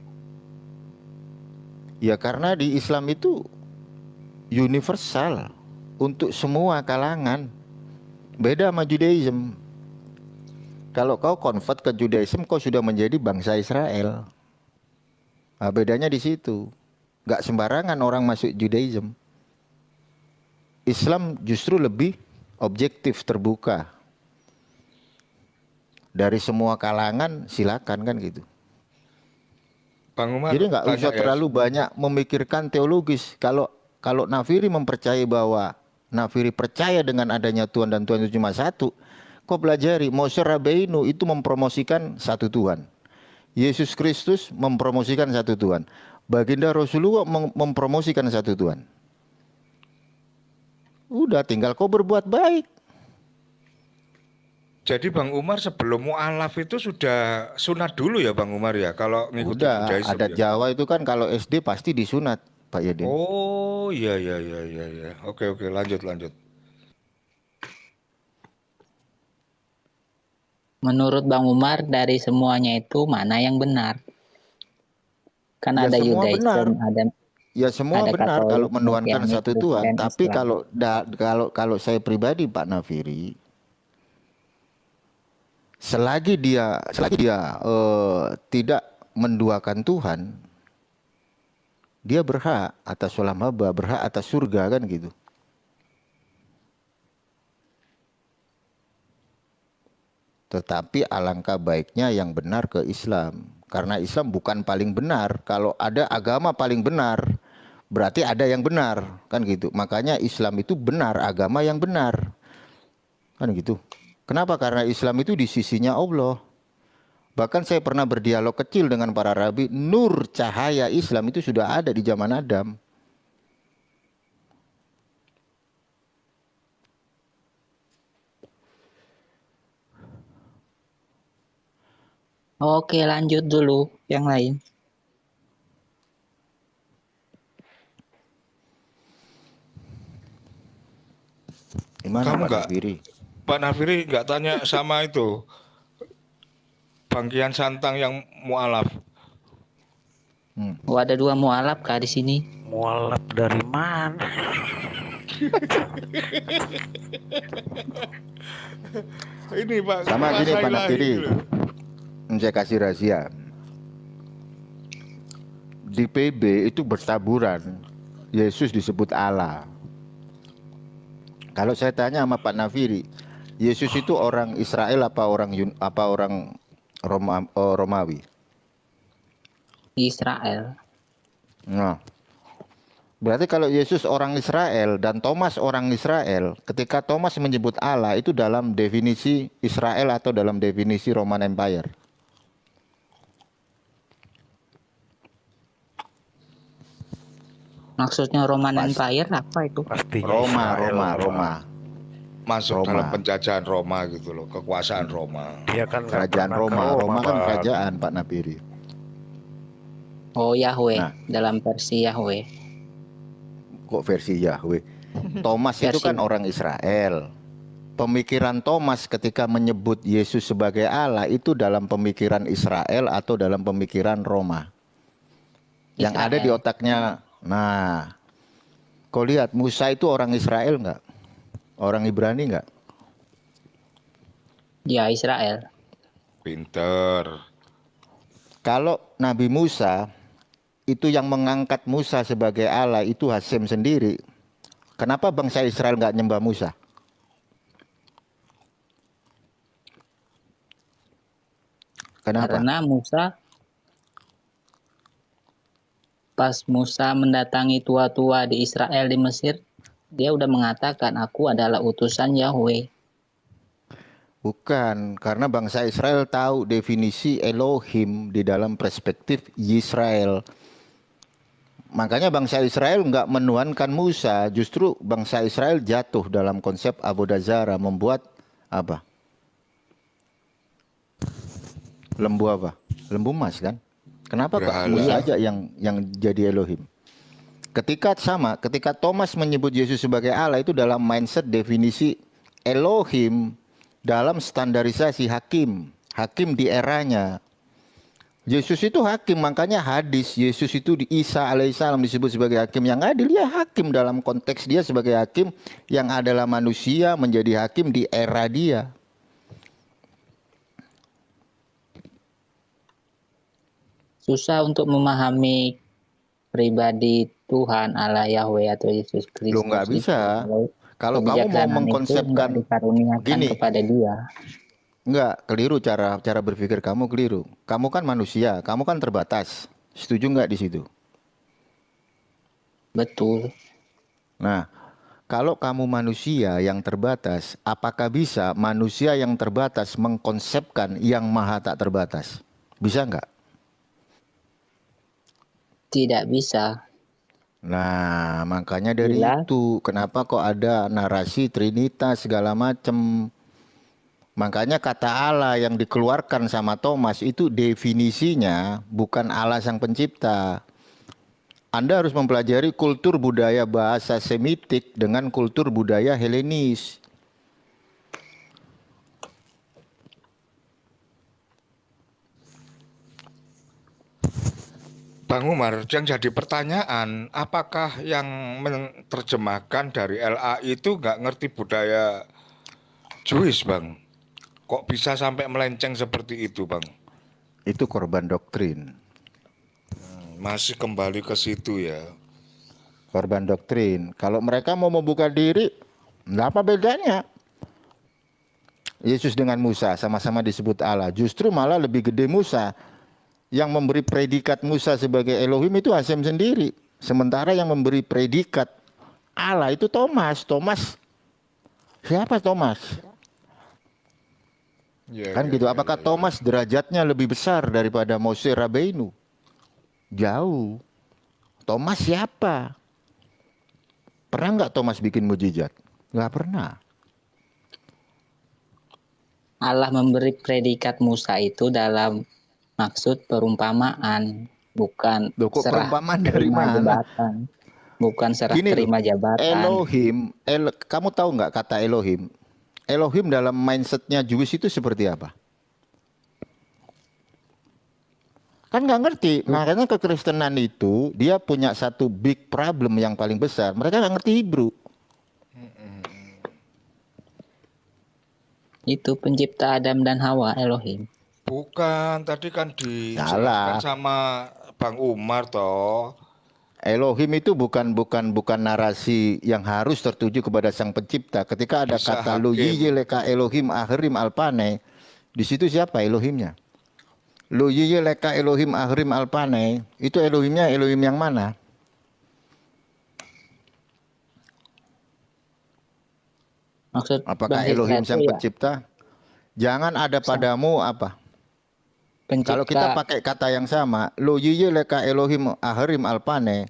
Ya karena di Islam itu universal untuk semua kalangan. Beda sama Judaism. Kalau kau convert ke Judaism, kau sudah menjadi bangsa Israel. Nah, bedanya di situ. Gak sembarangan orang masuk Judaism. Islam justru lebih objektif, terbuka. Dari semua kalangan silakan kan gitu. Bang Umar Jadi nggak tanya usah ya. terlalu banyak memikirkan teologis. Kalau Nafiri mempercayai bahwa Nafiri percaya dengan adanya Tuhan dan Tuhan itu cuma satu, kau pelajari Moshe Rabbeinu itu mempromosikan satu Tuhan. Yesus Kristus mempromosikan satu Tuhan. Baginda Rasulullah mempromosikan satu Tuhan. Udah tinggal kau berbuat baik. Jadi Bang Umar sebelum mualaf itu sudah sunat dulu ya Bang Umar ya kalau ngikutin Udah Judaism adat ya. Jawa itu kan kalau SD pasti disunat, Pak Yadin. Oh iya iya iya iya iya. Oke oke lanjut lanjut. Menurut Bang Umar dari semuanya itu mana yang benar? Kan Ya ada semua benar. Judaism, Ya semua ada benar kalau Katolik, menuhankan Mesianik, satu Tuhan. Kristen, Tapi Islam. kalau saya pribadi Pak Nafiri, selagi dia tidak menduakan Tuhan, dia berhak atas sholam haba, berhak atas surga kan gitu. Tetapi alangkah baiknya yang benar ke Islam. Karena Islam bukan paling benar. Kalau ada agama paling benar, berarti ada yang benar. Kan gitu. Makanya Islam itu benar, agama yang benar. Kan gitu. Kenapa? Karena Islam itu di sisinya Allah. Bahkan saya pernah berdialog kecil dengan para rabi. Nur cahaya Islam itu sudah ada di zaman Adam. Oke, lanjut dulu yang lain. Gimana Kamu Pak nggak Nafiri? Pak Nafiri nggak tanya sama itu Bang Kian Santang yang mualaf. Oh, ada dua mualaf kah di sini? Mualaf dari mana? Ini Pak Sama gini Pak Ilahi Nafiri. gitu loh. Saya kasih rahasia. Di PB itu bertaburan. Yesus disebut Allah. Kalau saya tanya sama Pak Nafiri, Yesus itu orang Israel apa orang Romawi? Israel. Nah, berarti kalau Yesus orang Israel dan Thomas orang Israel, ketika Thomas menyebut Allah itu dalam definisi Israel atau dalam definisi Roman Empire? Maksudnya Roman Empire apa itu? Pastinya Roma, Israel, Pak. Roma. Masuk Roma. dalam penjajahan Roma gitu loh, kekuasaan Roma. Dia kan nggak Kerajaan pernah ke Roma. Roma kan Bang. kerajaan Pak Nafiri. Oh, Yahweh, Nah. dalam versi Yahweh. Kok versi Yahweh? Thomas itu Versi- kan orang Israel. Pemikiran Thomas ketika menyebut Yesus sebagai Allah itu dalam pemikiran Israel atau dalam pemikiran Roma. Yang Israel. ada di otaknya. Nah, kau lihat Musa itu orang Israel nggak? Orang Ibrani nggak? Ya, Israel. Pinter. Kalau Nabi Musa itu yang mengangkat Musa sebagai Allah itu Hasem sendiri. Kenapa bangsa Israel nggak nyembah Musa? Kenapa? Karena pas Musa mendatangi tua-tua di Israel di Mesir, dia udah mengatakan aku adalah utusan Yahweh. Bukan, karena bangsa Israel tahu definisi Elohim di dalam perspektif Yisrael. Makanya bangsa Israel nggak menuhankan Musa, justru bangsa Israel jatuh dalam konsep Abodazara, membuat apa? Lembu apa? Lembu emas kan? Kenapa kok Berhala. Musa aja yang jadi Elohim? Ketika Thomas menyebut Yesus sebagai Allah, itu dalam mindset definisi Elohim dalam standarisasi hakim di eranya. Yesus itu hakim, makanya hadis Yesus itu di Isa alaihissalam disebut sebagai hakim yang adil. Ya hakim dalam konteks dia sebagai hakim yang adalah manusia menjadi hakim di era dia. Susah untuk memahami pribadi Tuhan Allah Yahweh atau Yesus Kristus. Lo nggak itu. bisa. Kalau kamu mau Kebijaksanaan itu mengkonsepkan nggak dikaruniakan gini, kepada dia. enggak, keliru cara berpikir kamu keliru. Kamu kan manusia, kamu kan terbatas. Setuju nggak di situ? Betul. Nah, kalau kamu manusia yang terbatas, apakah bisa manusia yang terbatas mengkonsepkan yang maha tak terbatas? Bisa nggak? Tidak bisa. Nah, makanya dari Bila- itu, kenapa kok ada narasi Trinitas segala macam? Makanya kata Allah yang dikeluarkan sama Thomas itu definisinya bukan Allah sang pencipta. Anda harus mempelajari kultur budaya bahasa Semitik dengan kultur budaya Helenis. Bang Umar, yang jadi pertanyaan, apakah yang menerjemahkan dari LA itu nggak ngerti budaya Jewish, Bang? Kok bisa sampai melenceng seperti itu, Bang? Itu korban doktrin. Masih kembali ke situ ya. Korban doktrin. Kalau mereka mau membuka diri, nggak apa bedanya? Yesus dengan Musa sama-sama disebut Allah. Justru malah lebih gede Musa. Yang memberi predikat Musa sebagai Elohim itu Hasem sendiri. Sementara yang memberi predikat Allah itu Thomas. Siapa Thomas? Ya, Kan ya, gitu. ya, Apakah ya, ya. Thomas derajatnya lebih besar daripada Mose Rabeinu? Jauh. Thomas siapa? Pernah nggak Thomas bikin mujizat? Nggak pernah. Allah memberi predikat Musa itu dalam maksud perumpamaan, bukan Loh, kok serah perumpamaan dari terima mana? jabatan. Bukan serah Gini loh, terima jabatan. Elohim, kamu tahu nggak kata Elohim? Elohim dalam mindsetnya Jewish itu seperti apa? Kan nggak ngerti. Makanya kekristenan itu dia punya satu big problem yang paling besar. Mereka nggak ngerti Hebrew. Itu pencipta Adam dan Hawa, Elohim. Bukan, tadi kan dijelaskan Salah. sama Bang Umar toh. Elohim itu bukan narasi yang harus tertuju kepada sang pencipta. Ketika ada Bisa kata hakim. lo leka Elohim ahirim alpane, di situ siapa Elohimnya? Lo leka Elohim ahirim alpane, itu Elohimnya Elohim yang mana? Maksud Apakah Bang Elohim Hikmat sang itu ya, pencipta? Jangan ada padamu apa? pencipta. Kalau kita pakai kata yang sama, lo leka Elohim ahirim alpane,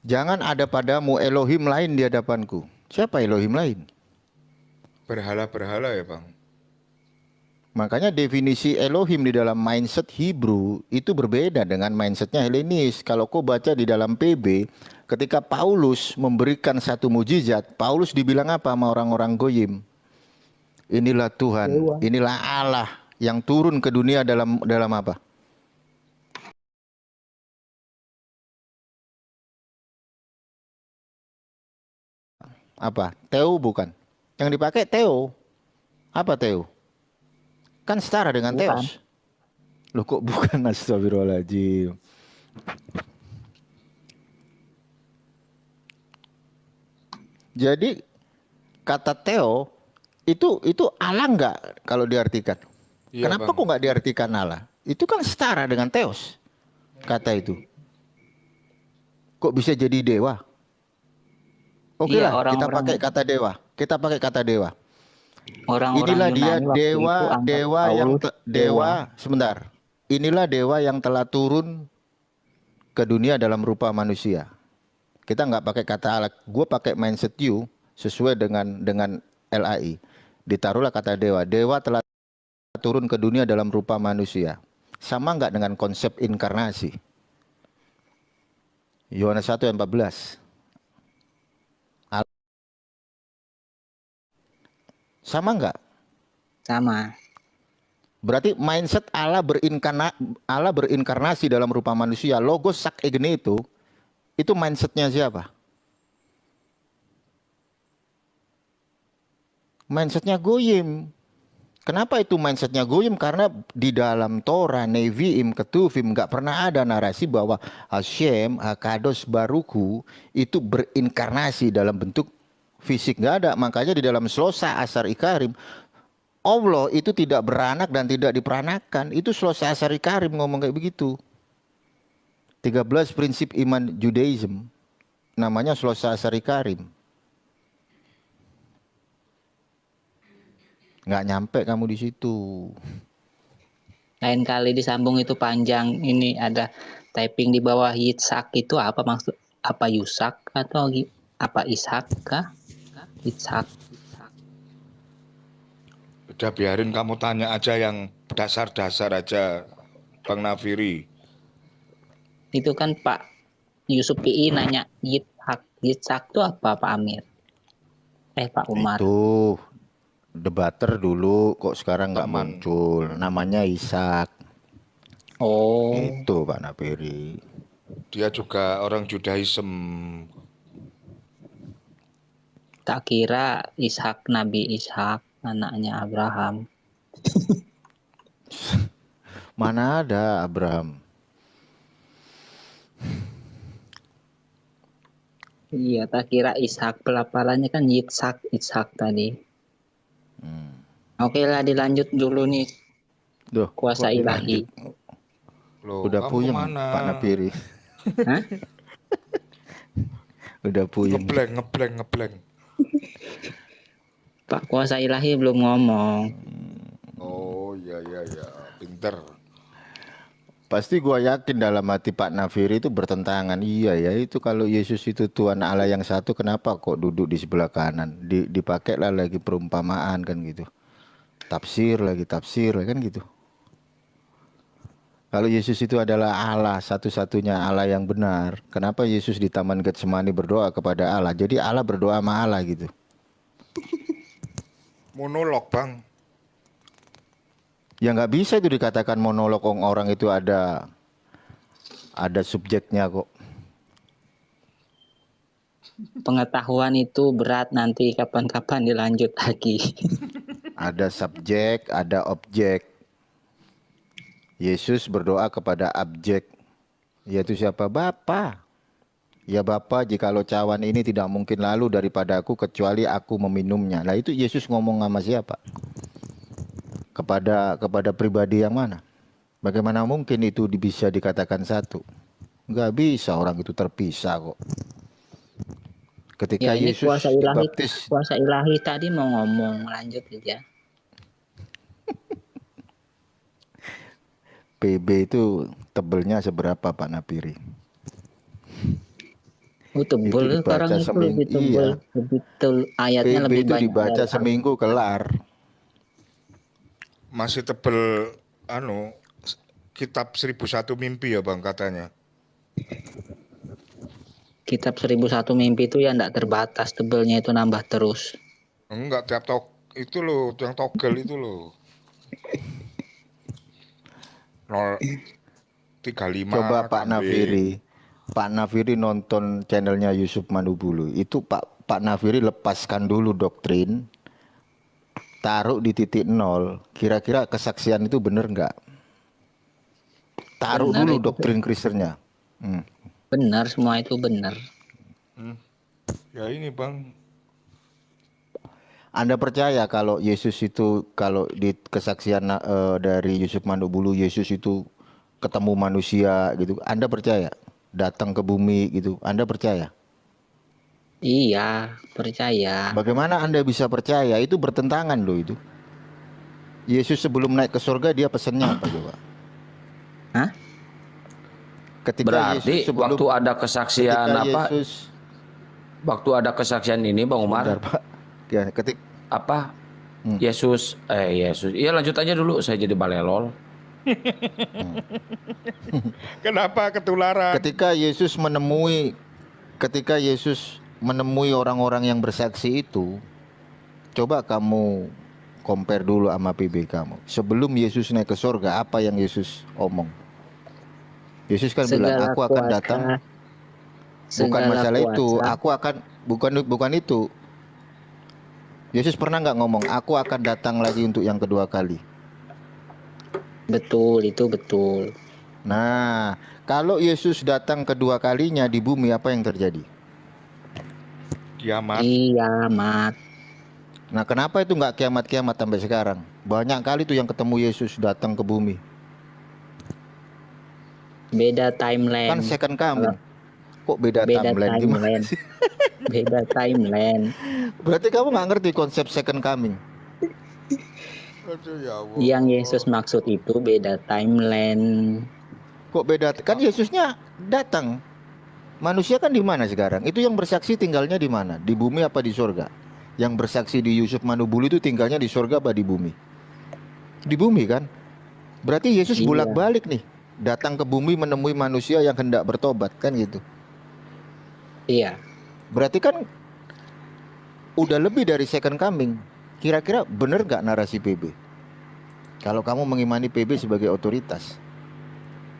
jangan ada padamu Elohim lain di hadapanku. Siapa Elohim lain? Berhala-berhala ya, Bang. Makanya definisi Elohim di dalam mindset Hebrew itu berbeda dengan mindsetnya Helenis. Kalau kau baca di dalam PB, ketika Paulus memberikan satu mujizat, Paulus dibilang apa sama orang-orang Goyim? Inilah Tuhan, inilah Allah yang turun ke dunia dalam apa? Apa? Theo bukan? Yang dipakai Theo. Apa Theo? Kan setara dengan Bukan. Theos. Loh kok bukan, astagfirullahaladzim. Jadi kata Theo itu Allah enggak kalau diartikan? Iya, Kenapa Bang. kok enggak diartikan Allah? Itu kan setara dengan Theos. Kata itu. Kok bisa jadi dewa? Oke Iya, lah, kita orang-orang- pakai kata dewa. Kita pakai kata dewa. Orang-orang Inilah dia Yunani waktu itu anggap dewa yang Paulus dewa sebentar. Inilah dewa yang telah turun ke dunia dalam rupa manusia. Kita nggak pakai kata Allah, gue pakai mindset you sesuai dengan LAI. Ditaruhlah kata dewa. Dewa telah turun ke dunia dalam rupa manusia. Sama nggak dengan konsep inkarnasi? Yohanes 1 ayat 14. Sama nggak? Sama. Berarti mindset Allah berinkarnasi dalam rupa manusia. Logos sak egne itu mindsetnya siapa? Mindsetnya Goyim. Kenapa itu mindsetnya Goyim? Karena di dalam Torah, Nevi'im, Ketuvim nggak pernah ada narasi bahwa Hashem, Hakados, Baruku itu berinkarnasi dalam bentuk fisik, nggak ada. Makanya di dalam Slosa Asar Ikarim, Allah itu tidak beranak dan tidak diperanakan. Itu Slosa Asar Ikarim ngomong kayak begitu. 13 prinsip iman Judaism. Namanya Slosa Asar Ikarim. Nggak nyampe kamu di situ. Lain kali disambung itu panjang. Ini ada typing di bawah Yitzhak itu apa maksud? Apa Yusak atau apa Ishak kah? Yitzhak. Udah biarin kamu tanya aja yang dasar-dasar aja, Bang Nafiri. Itu kan Pak Yusuf PI nanya Yitzhak. Yitzhak itu apa Pak Amir? Pak Umar. Itu debater dulu, kok sekarang nggak Teman. muncul. Namanya Ishak. Oh, Itu Pak Nafiri. Dia juga orang Judaism. tak kira Ishak, Nabi Ishak, anaknya Abraham. Mana ada Abraham? Iya, tak kira Ishak. Pelafalannya kan Yitzhak, Ishak tadi. Oke lah, dilanjut dulu nih. Duh, Kuasa kok ilahi. dilanjut? Loh, Udah kamu puyeng kemana? Pak Nafiri. Hah? Udah puyeng. Ngeblank. Pak Kuasa ilahi belum ngomong. Oh iya, pinter. Pasti gua yakin dalam hati Pak Nafiri itu bertentangan. Iya ya, itu kalau Yesus itu Tuhan Allah yang satu, kenapa kok duduk di sebelah kanan? Dipakailah lagi perumpamaan kan gitu. Tafsir lagi kan gitu. Kalau Yesus itu adalah Allah, satu-satunya Allah yang benar, kenapa Yesus di Taman Getsemani berdoa kepada Allah? Jadi Allah berdoa sama Allah gitu. Monolog, Bang. Ya nggak bisa itu dikatakan monolog, orang itu ada subjeknya kok. Pengetahuan itu berat, nanti kapan-kapan dilanjut lagi. Ada subjek, ada objek. Yesus berdoa kepada objek, yaitu siapa? Bapa. Ya Bapa, jikalau cawan ini tidak mungkin lalu daripada aku kecuali aku meminumnya. Nah itu Yesus ngomong sama siapa? Kepada pribadi yang mana? Bagaimana mungkin itu bisa dikatakan satu? Nggak bisa, orang itu terpisah kok. Ketika Ya, ini Yesus dibaptis, kuasa ilahi tadi mau ngomong, lanjut aja. PB itu tebelnya seberapa Pak Nafiri? Tebel Itu dibaca sekarang itu seminggu, lebih tebel, iya. ayatnya PB lebih itu banyak. dibaca seminggu kelar. Masih tebel kitab 1001 mimpi ya, Bang, katanya. Kitab 1001 mimpi itu ya enggak terbatas, tebelnya itu nambah terus. Enggak, itu loh, yang togel itu loh. 035 Coba Pak kambing. Nafiri nonton channelnya Yusuf Manubulu. Itu Pak Nafiri lepaskan dulu doktrin, taruh di titik nol. Kira-kira kesaksian itu benar nggak? Taruh Benar dulu itu. doktrin Kristennya. Benar, semua itu benar. Ya ini, Bang. Anda percaya kalau Yesus itu, kalau di kesaksian dari Yusuf Manubulu, Yesus itu ketemu manusia gitu? Anda percaya? Datang ke bumi gitu? Anda percaya? Iya, percaya. Bagaimana Anda bisa percaya? Itu bertentangan loh itu. Yesus sebelum naik ke surga dia pesannya apa coba? Hah? Ketika Berarti Yesus sebelum waktu ada kesaksian ketika apa? Yesus Waktu ada kesaksian ini Bang Umar, Bentar, Pak. Ya, apa Hmm. Yesus iya lanjut aja dulu, saya jadi balelol. Kenapa ketularan? Ketika Yesus menemui orang-orang yang bersaksi itu, coba kamu compare dulu sama PB kamu. Sebelum Yesus naik ke surga, apa yang Yesus omong? Yesus kan bilang, Segala aku akan kuasa, datang. Bukan segala masalah itu, kuasa. aku akan bukan itu. Yesus pernah nggak ngomong, aku akan datang lagi untuk yang kedua kali. Betul, itu betul. Nah, kalau Yesus datang kedua kalinya di bumi, apa yang terjadi? Kiamat. Kiamat. Nah, kenapa itu nggak kiamat-kiamat sampai sekarang? Banyak kali tuh yang ketemu Yesus datang ke bumi. Beda Kan timeline. second coming. Kok beda Beda timeline gimana timeline. sih? Beda timeline. Berarti kamu nggak ngerti konsep second coming. Aduh, ya Allah. Yang Yesus maksud itu beda timeline. Kok beda? Kan Yesusnya datang. Manusia kan di mana sekarang? Itu yang bersaksi tinggalnya di mana? Di bumi apa di surga? Yang bersaksi di Yusuf Manubulu itu tinggalnya di surga apa di bumi? Di bumi kan? Berarti Yesus Iya. bolak-balik nih. Datang ke bumi menemui manusia yang hendak bertobat kan gitu. Iya. Berarti kan udah lebih dari second coming. Kira-kira bener gak narasi PB? Kalau kamu mengimani PB sebagai otoritas.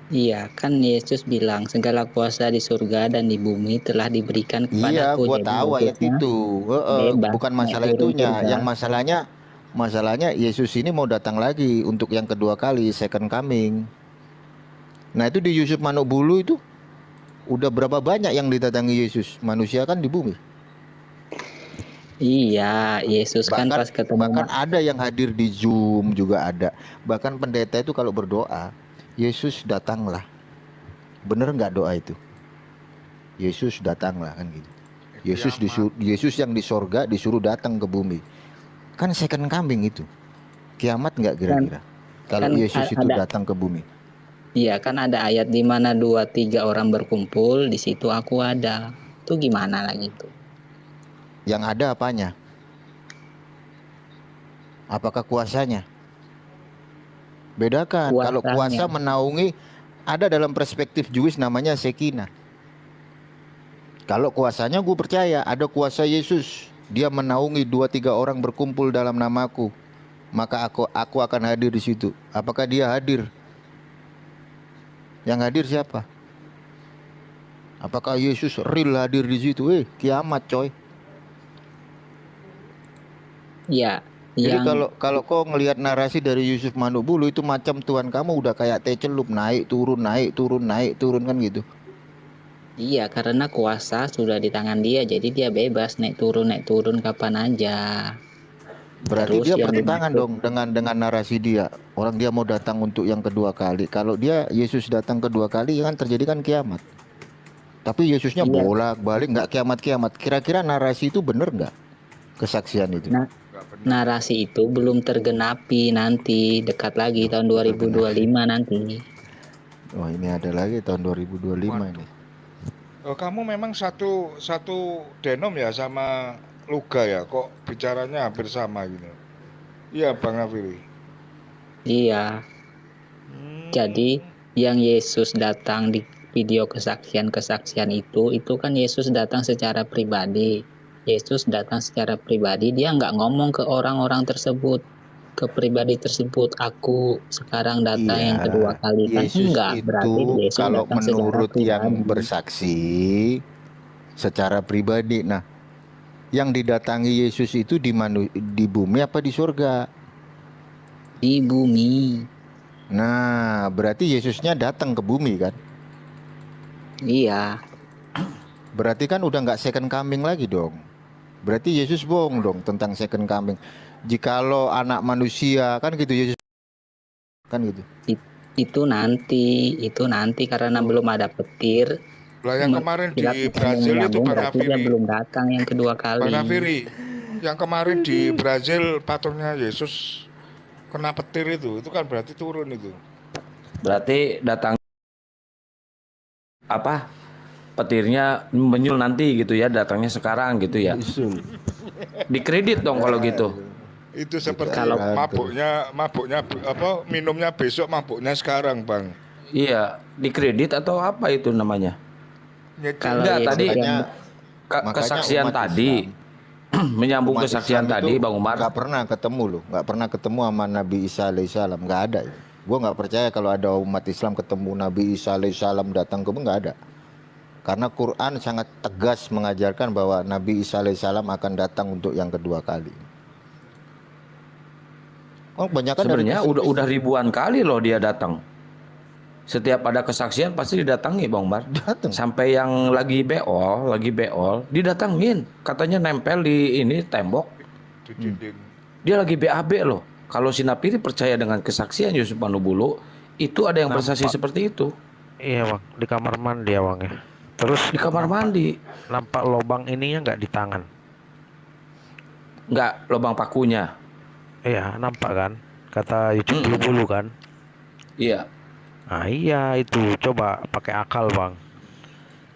Iya, kan Yesus bilang segala kuasa di surga dan di bumi telah diberikan Iya, kepadaku. gua Jadi tahu ayat maksudnya itu. bebas Bukan naik masalah turun itunya. surga. Yang masalahnya Yesus ini mau datang lagi untuk yang kedua kali, second coming. Nah, itu di Yusuf Manuk Bulu itu udah berapa banyak yang didatangi Yesus? Manusia kan di bumi. Iya, Yesus kan pas ketemu Bahkan ada yang hadir di Zoom juga ada. Bahkan pendeta itu kalau berdoa, Yesus datanglah. Bener nggak doa itu? Yesus datanglah kan gitu. Yesus yang di sorga disuruh datang ke bumi. Kan second coming itu. Kiamat nggak kira-kira? Kalau kan Yesus itu ada- datang ke bumi. Iya, kan ada ayat di mana 2-3 orang berkumpul, di situ aku ada. Itu gimana lagi tuh? Yang ada apanya? Apakah kuasanya? Bedakan. Kalau Kuasanya. kuasa menaungi, ada dalam perspektif Jewish namanya Shekinah. Kalau kuasanya gue percaya ada kuasa Yesus. Dia menaungi 2-3 orang berkumpul dalam namaku. Maka aku akan hadir di situ. Apakah dia hadir? Yang hadir siapa? Apakah Yesus real hadir di situ? Kiamat coy. Iya, Jadi yang kalau kau ngelihat narasi dari Yusuf Manuk Bulu itu macam Tuhan kamu udah kayak teh celup, naik turun kan gitu. iya, karena kuasa sudah di tangan dia, jadi dia bebas naik turun kapan aja. Berarti Terus dia yang bertentangan dimaksud- dong dengan narasi dia. Orang dia mau datang untuk yang kedua kali. Kalau dia Yesus datang kedua kali kan terjadi kan kiamat. Tapi Yesusnya Iya. bolak-balik nggak kiamat-kiamat. Kira-kira narasi itu bener nggak? Kesaksian itu. Nah, narasi itu belum tergenapi nanti, dekat lagi tahun 2025 nanti. Wah, ini ada lagi tahun 2025 ini. Oh, kamu memang satu denom ya sama Luga ya? Kok bicaranya hampir sama gitu? Iya, Bang Nafiri. Iya, jadi yang Yesus datang di video kesaksian itu kan Yesus datang secara pribadi. Yesus datang secara pribadi, dia nggak ngomong ke orang-orang tersebut, ke pribadi tersebut, aku sekarang datang yang kedua kali kan Yesus enggak, berarti itu Yesus kalau datang secara menurut yang pribadi. bersaksi secara pribadi. Nah, yang didatangi Yesus itu di bumi apa di surga? Di bumi. Nah, berarti Yesusnya datang ke bumi kan? Iya, Berarti kan udah nggak second coming lagi dong. Berarti Yesus bohong dong tentang second coming. Jikalau anak manusia kan gitu Yesus kan gitu. itu nanti karena belum ada petir. Lah yang kemarin di Brazil itu Bang berarti dia Nafiri. belum datang yang kedua kali. Bang Nafiri, yang kemarin di Brazil patungnya Yesus kena petir itu kan berarti turun itu. Berarti datang apa petirnya menyul nanti gitu ya, datangnya sekarang gitu ya. Dikredit dong kalau gitu. Itu seperti Kalau- mabuknya apa minumnya besok, mabuknya sekarang, Bang. Iya, dikredit atau apa itu namanya? Kalau Enggak, Yesus tadi yang Makanya kesaksian umat tadi menyambung Umat kesaksian Islam tadi itu Bang Umar. nggak pernah ketemu loh, nggak pernah ketemu sama Nabi Isa alaihissalam, nggak ada. Gue nggak percaya kalau ada umat Islam ketemu Nabi Isa alaihissalam datang ke nggak ada. Karena Quran sangat tegas mengajarkan bahwa Nabi Isa alaihissalam akan datang untuk yang kedua kali. Oh, banyak kan Sebenarnya udah ribuan kali loh dia datang. Setiap ada kesaksian pasti didatangi Bang Umar. datang. Sampai yang lagi beol, didatangin. Katanya nempel di ini tembok. Di dinding. Dia lagi BAB loh. Kalau si Napiri percaya dengan kesaksian Yusuf Manubulu, itu ada yang bersaksi seperti itu. Iya bang, di kamar mandi ya bang ya. Terus Di kamar mandi, nampak lubang ininya nggak di tangan. nggak lubang pakunya. Iya nampak kan, kata YouTube bulu kan. Iya. Nah iya itu, coba pakai akal bang.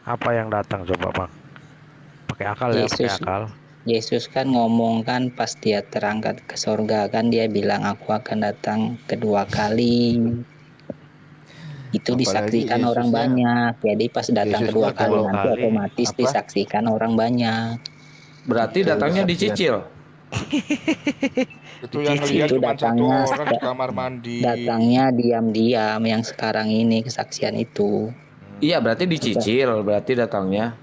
Apa yang datang coba bang? Pakai akal ya, pakai Yesus. akal. Yesus kan ngomong kan pas dia terangkat ke sorga kan dia bilang aku akan datang kedua kali. Itu Apalagi disaksikan orang Yesusnya- banyak. Jadi pas datang Yesusnya kedua kali kalau nanti kali, otomatis apa? disaksikan orang banyak. Berarti datangnya dicicil. Itu yang Itu ngelihat cuma satu datangnya orang di kamar mandi. Datangnya diam-diam yang sekarang ini kesaksian itu. Iya, berarti dicicil, berarti datangnya.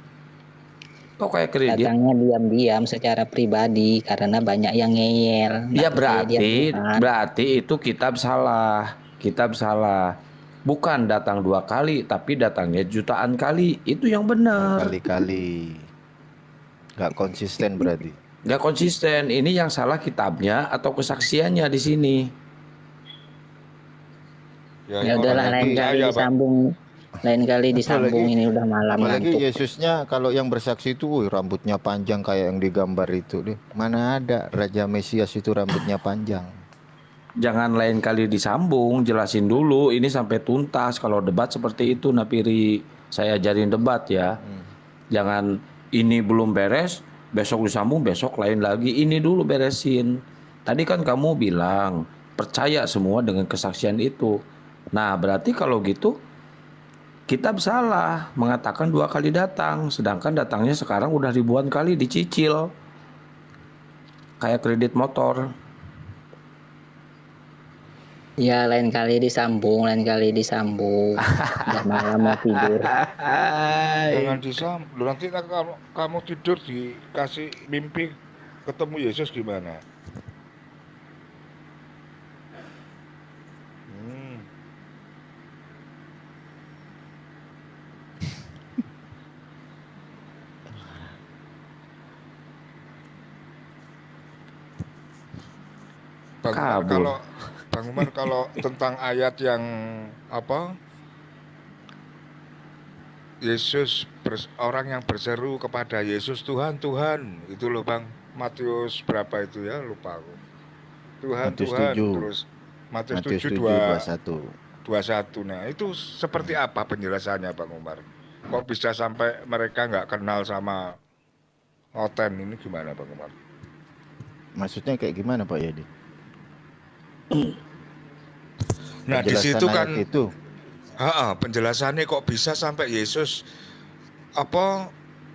Kok kayak kredit? Datangnya diam-diam secara pribadi karena banyak yang ngeyel. Ya Nggak percaya dia Tuhan. berarti itu kitab salah. Kitab salah. Bukan datang 2 kali, tapi datangnya jutaan kali. Itu yang benar. Kali-kali nggak konsisten berarti. Gak konsisten. Ini yang salah kitabnya atau kesaksiannya di sini. Ya yang udahlah orang lain percaya, kali Bang. disambung. Lain kali disambung Apalagi- ini udah malam Apalagi ngantuk. Yesusnya kalau yang bersaksi itu wih, rambutnya panjang kayak yang digambar itu deh. Mana ada Raja Mesias itu rambutnya panjang. Jangan lain kali disambung, jelasin dulu. Ini sampai tuntas. Kalau debat seperti itu, Napiri, saya ajarin debat ya. Jangan ini belum beres, besok disambung, besok lain lagi. Ini dulu beresin. Tadi kan kamu bilang percaya semua dengan kesaksian itu. Nah, berarti kalau gitu kitab salah mengatakan 2 kali datang, sedangkan datangnya sekarang udah ribuan kali dicicil. Kayak kredit motor. Ya lain kali disambung, lain kali disambung. Udah malam mau tidur. Jangan disambung. Nanti kamu tidur dikasih mimpi ketemu Yesus gimana? Kabur. Bang Umar kalau tentang ayat yang apa? Orang yang berseru kepada Yesus, Tuhan, Tuhan, itu loh Bang. Matius berapa itu ya? Lupa aku. Tuhan, Matius Tuhan, 7. terus Matius Matius 7 7:21. 21. Nah, itu seperti apa penjelasannya Bang Umar? Kok bisa sampai mereka nggak kenal sama Oten ini gimana Bang Umar? Maksudnya kayak gimana Pak Yadi? Nah, di Penjelasan situ ayat kan itu penjelasannya kok bisa sampai Yesus apa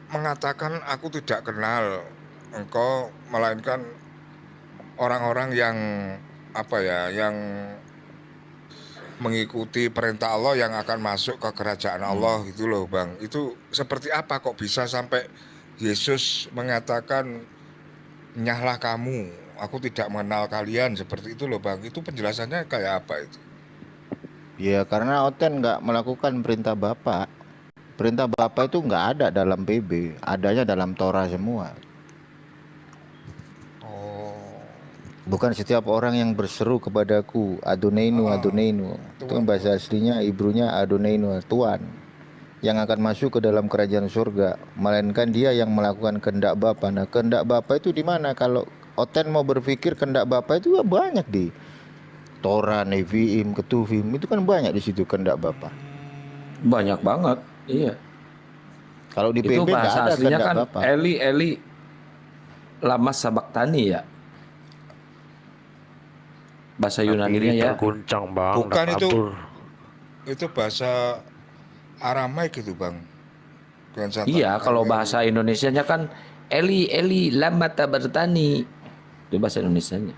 mengatakan aku tidak kenal engkau, melainkan orang-orang yang apa ya, yang mengikuti perintah Allah yang akan masuk ke kerajaan Allah gitu loh Bang. Itu seperti apa kok bisa sampai Yesus mengatakan nyahlah kamu, aku tidak mengenal kalian, seperti itu loh Bang. Itu penjelasannya kayak apa itu? ya karena Oten nggak melakukan perintah Bapa. Perintah Bapa itu nggak ada dalam PB, adanya dalam Torah semua. Oh, Bukan setiap orang yang berseru kepadaku Adoneinu, Adoneinu. Itu kan bahasa aslinya Ibrunya Adoneinu, Tuhan, yang akan masuk ke dalam kerajaan surga, melainkan dia yang melakukan kehendak Bapa. Nah, kehendak Bapa itu di mana? Kalau Oten mau berpikir kehendak Bapa itu ya banyak di Torah, Neviim, Ketuvim, itu kan banyak di situ kehendak Bapa. Banyak banget. Iya. Kalau di Itu PB nggak bahasa ada aslinya kehendak kan Bapa. Eli lama sabaktani ya. Bahasa Tapi Yunaninya ya. terguncang bang, Bukan udah itu. kabur. Itu bahasa Aramaik itu bang. Bukan Iya, kalau bahasa Indonesianya kan Eli lama tabertani. Itu bahasa Indonesianya.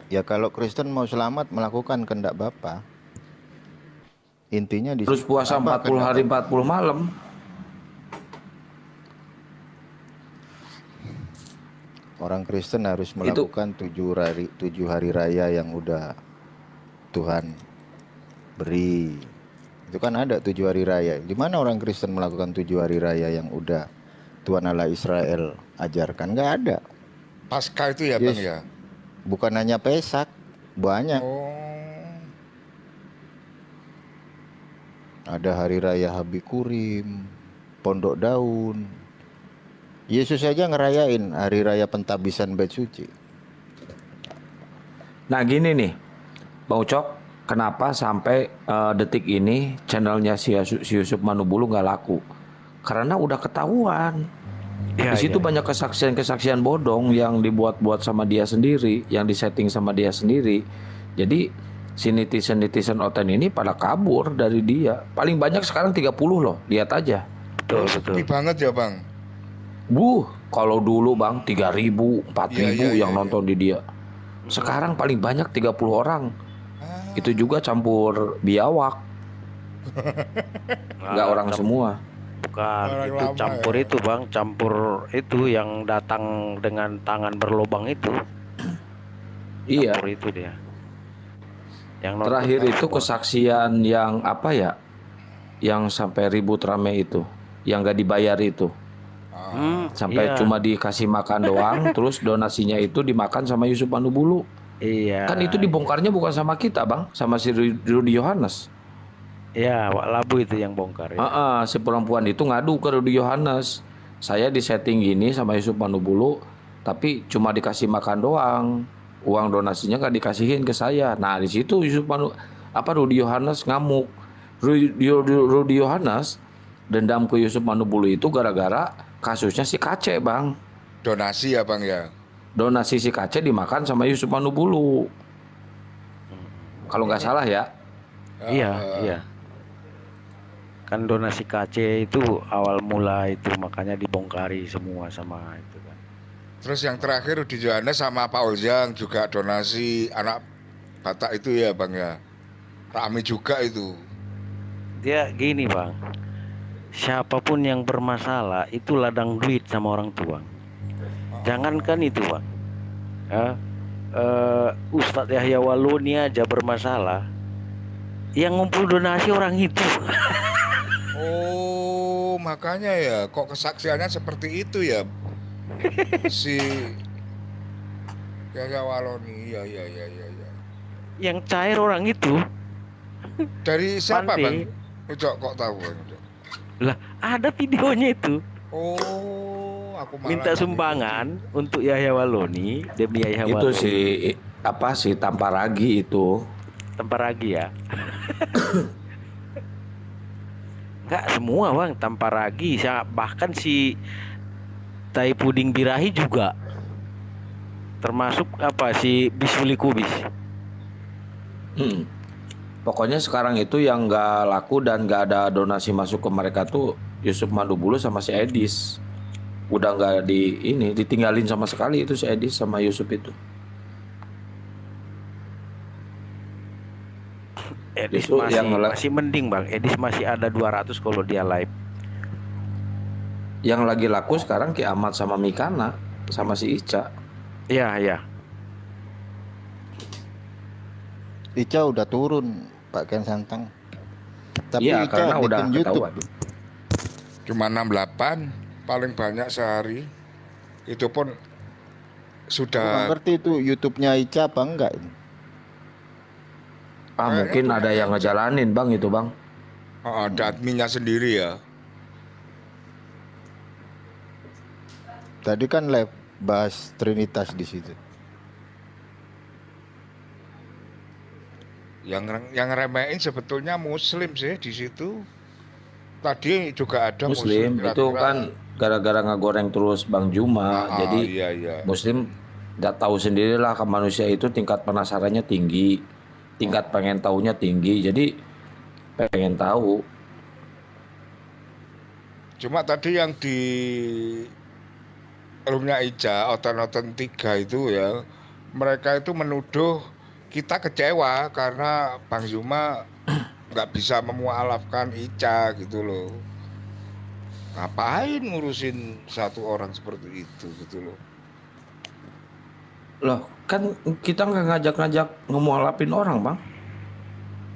Ya kalau Kristen mau selamat melakukan kehendak Bapa. Intinya di Terus situ. puasa Apa 40 kehendak hari Bapa? 40 malam. Orang Kristen harus melakukan 7 hari raya yang udah Tuhan beri. Itu kan ada 7 hari raya. Di mana orang Kristen melakukan 7 hari raya yang udah Tuhan Allah Israel ajarkan? Nggak ada. Pasca itu ya Yes. bang ya. Bukan hanya Pesak, banyak. Oh. Ada hari raya Habikurim, Pondok Daun. Yesus saja ngerayain hari raya pentabisan Bait Suci. Nah gini nih, Bang Ucok, kenapa sampai detik ini channelnya si Yusuf Manubulu nggak laku? Karena udah ketahuan. Ya, Di situ ya. banyak kesaksian-kesaksian bodong yang dibuat-buat sama dia sendiri, yang disetting sama dia sendiri. Jadi si netizen Oten ini pada kabur dari dia. Paling banyak sekarang 30 loh, lihat aja. Betul, betul. Sepi banget ya bang. Kalau dulu Bang 3.000, 4.000 Iya, yang iya, nonton di dia. Sekarang paling banyak 30 orang. Itu juga campur biawak, nggak orang semua. Bukan, Orang itu lama campur ya. itu bang, campur itu yang datang dengan tangan berlubang itu. Iya. Campur itu dia. Yang nonton Terakhir kan itu semua. kesaksian yang apa ya? Yang sampai ribut rame itu, yang nggak dibayar itu. Sampai iya, cuma dikasih makan doang, terus donasinya itu dimakan sama Yusuf Manubulu. iya. Kan itu dibongkarnya bukan sama kita Bang, sama si Rudy Yohanes. Iya, Wak Labu itu yang bongkar ya. Si perempuan itu ngadu ke Rudy Yohanes. Saya disetting gini sama Yusuf Manubulu, tapi cuma dikasih makan doang. Uang donasinya nggak dikasihin ke saya. Nah di situ Rudy Yohanes ngamuk. Rudy Yohanes dendam ke Yusuf Manubulu itu gara-gara kasusnya si Kace Bang. Donasi ya bang ya. Donasi si Kace dimakan sama Yusuf Manubulu. Kalau nggak salah ya. Iya, iya. Kan donasi KC itu awal mula itu makanya dibongkari semua sama itu kan. Terus yang terakhir Rudi Johannes sama Paul Zhang juga donasi anak Batak itu ya bang ya. Rame juga itu. Dia gini bang, siapapun yang bermasalah itu ladang duit sama orang tua. Jangankan itu bang, Ustadz Yahya Waluni aja bermasalah, yang ngumpul donasi orang itu. Oh makanya ya kok kesaksiannya seperti itu ya. Si Yahya Waloni, iya. Yang cair orang itu. Dari siapa Pandi. bang? Ucok kok tahu bang? Ucok? Lah ada videonya itu. Oh, aku malah Minta sumbangan untuk Yahya Waloni demi Yahya Itu Waloni. si Tamparagi itu. Tamparagi ya. Enggak semua bang, Tamparagi, bahkan si Tai Puding Birahi juga. Termasuk si Bisuli Kubis. Pokoknya sekarang itu yang nggak laku dan nggak ada donasi masuk ke mereka tuh Yusuf Manubulu sama si Edis. Udah nggak ditinggalin sama sekali itu si Edis sama Yusuf itu. Edis Justru masih mending bang. Edis masih ada 200 kalau dia live. Yang lagi laku sekarang Ki Ahmad sama Mikana sama si Ica. Iya. Ica udah turun Pak Ken Santang. Tapi Iya, Ica karena udah bikin YouTube. ketahuan. cuma 68 paling banyak sehari. Itu pun Aku nggak sudah ngerti itu YouTube-nya Ica apa enggak ini. Mungkin ada yang ngejalanin Bang itu Bang. ada adminnya sendiri ya. Tadi kan live bahas Trinitas di situ. Yang remehin sebetulnya Muslim sih di situ. Tadi juga ada Muslim itu kira-kira. kan gara-gara ngegoreng terus Bang Juma, jadi Iya iya. Muslim nggak tahu sendirilah ke manusia itu tingkat penasarannya tinggi, tingkat pengen tahunya tinggi, jadi pengen tahu. Cuma tadi yang di roomnya Ica, Oten-Oten 3 itu ya, mereka itu menuduh kita kecewa karena Bang Zuma nggak bisa memualafkan Ica gitu loh. Ngapain ngurusin satu orang seperti itu gitu loh. Loh, kan kita nggak ngajak-ngajak ngemualafin orang, Bang.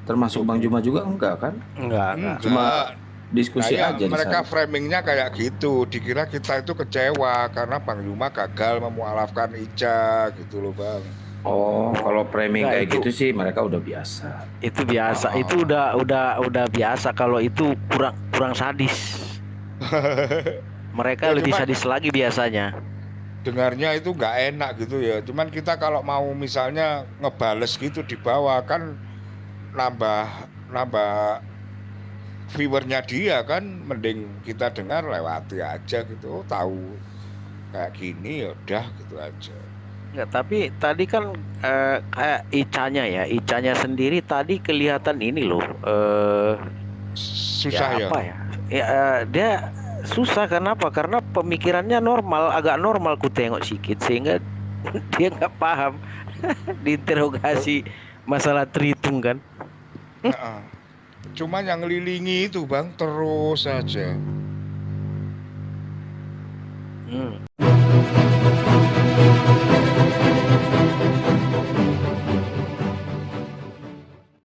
Termasuk Bang Juma juga enggak kan? Enggak. Cuma diskusi Kayak aja di mereka sana. framingnya kayak gitu, dikira kita itu kecewa karena Bang Zuma gagal memualafkan Ica gitu loh Bang. Oh, kalau framing Enggak, kayak itu- gitu sih mereka udah biasa. Itu biasa, Oh. itu udah biasa. Kalau itu kurang sadis. Mereka Ya, lebih cuma- sadis lagi biasanya. Dengarnya itu nggak enak gitu ya. Cuman kita kalau mau misalnya ngebales gitu di bawah kan nambah viewernya dia kan, mending kita dengar lewati aja gitu. Oh, tahu kayak gini ya udah gitu aja. Enggak, tapi tadi kan kayak Icanya sendiri tadi kelihatan ini loh. Susah ya. Apa ya? Dia susah kenapa? Karena pemikirannya agak normal ku tengok sikit sehingga dia nggak paham diinterogasi masalah terhitung kan. Heeh. Cuma yang ngelilingi itu Bang terus saja.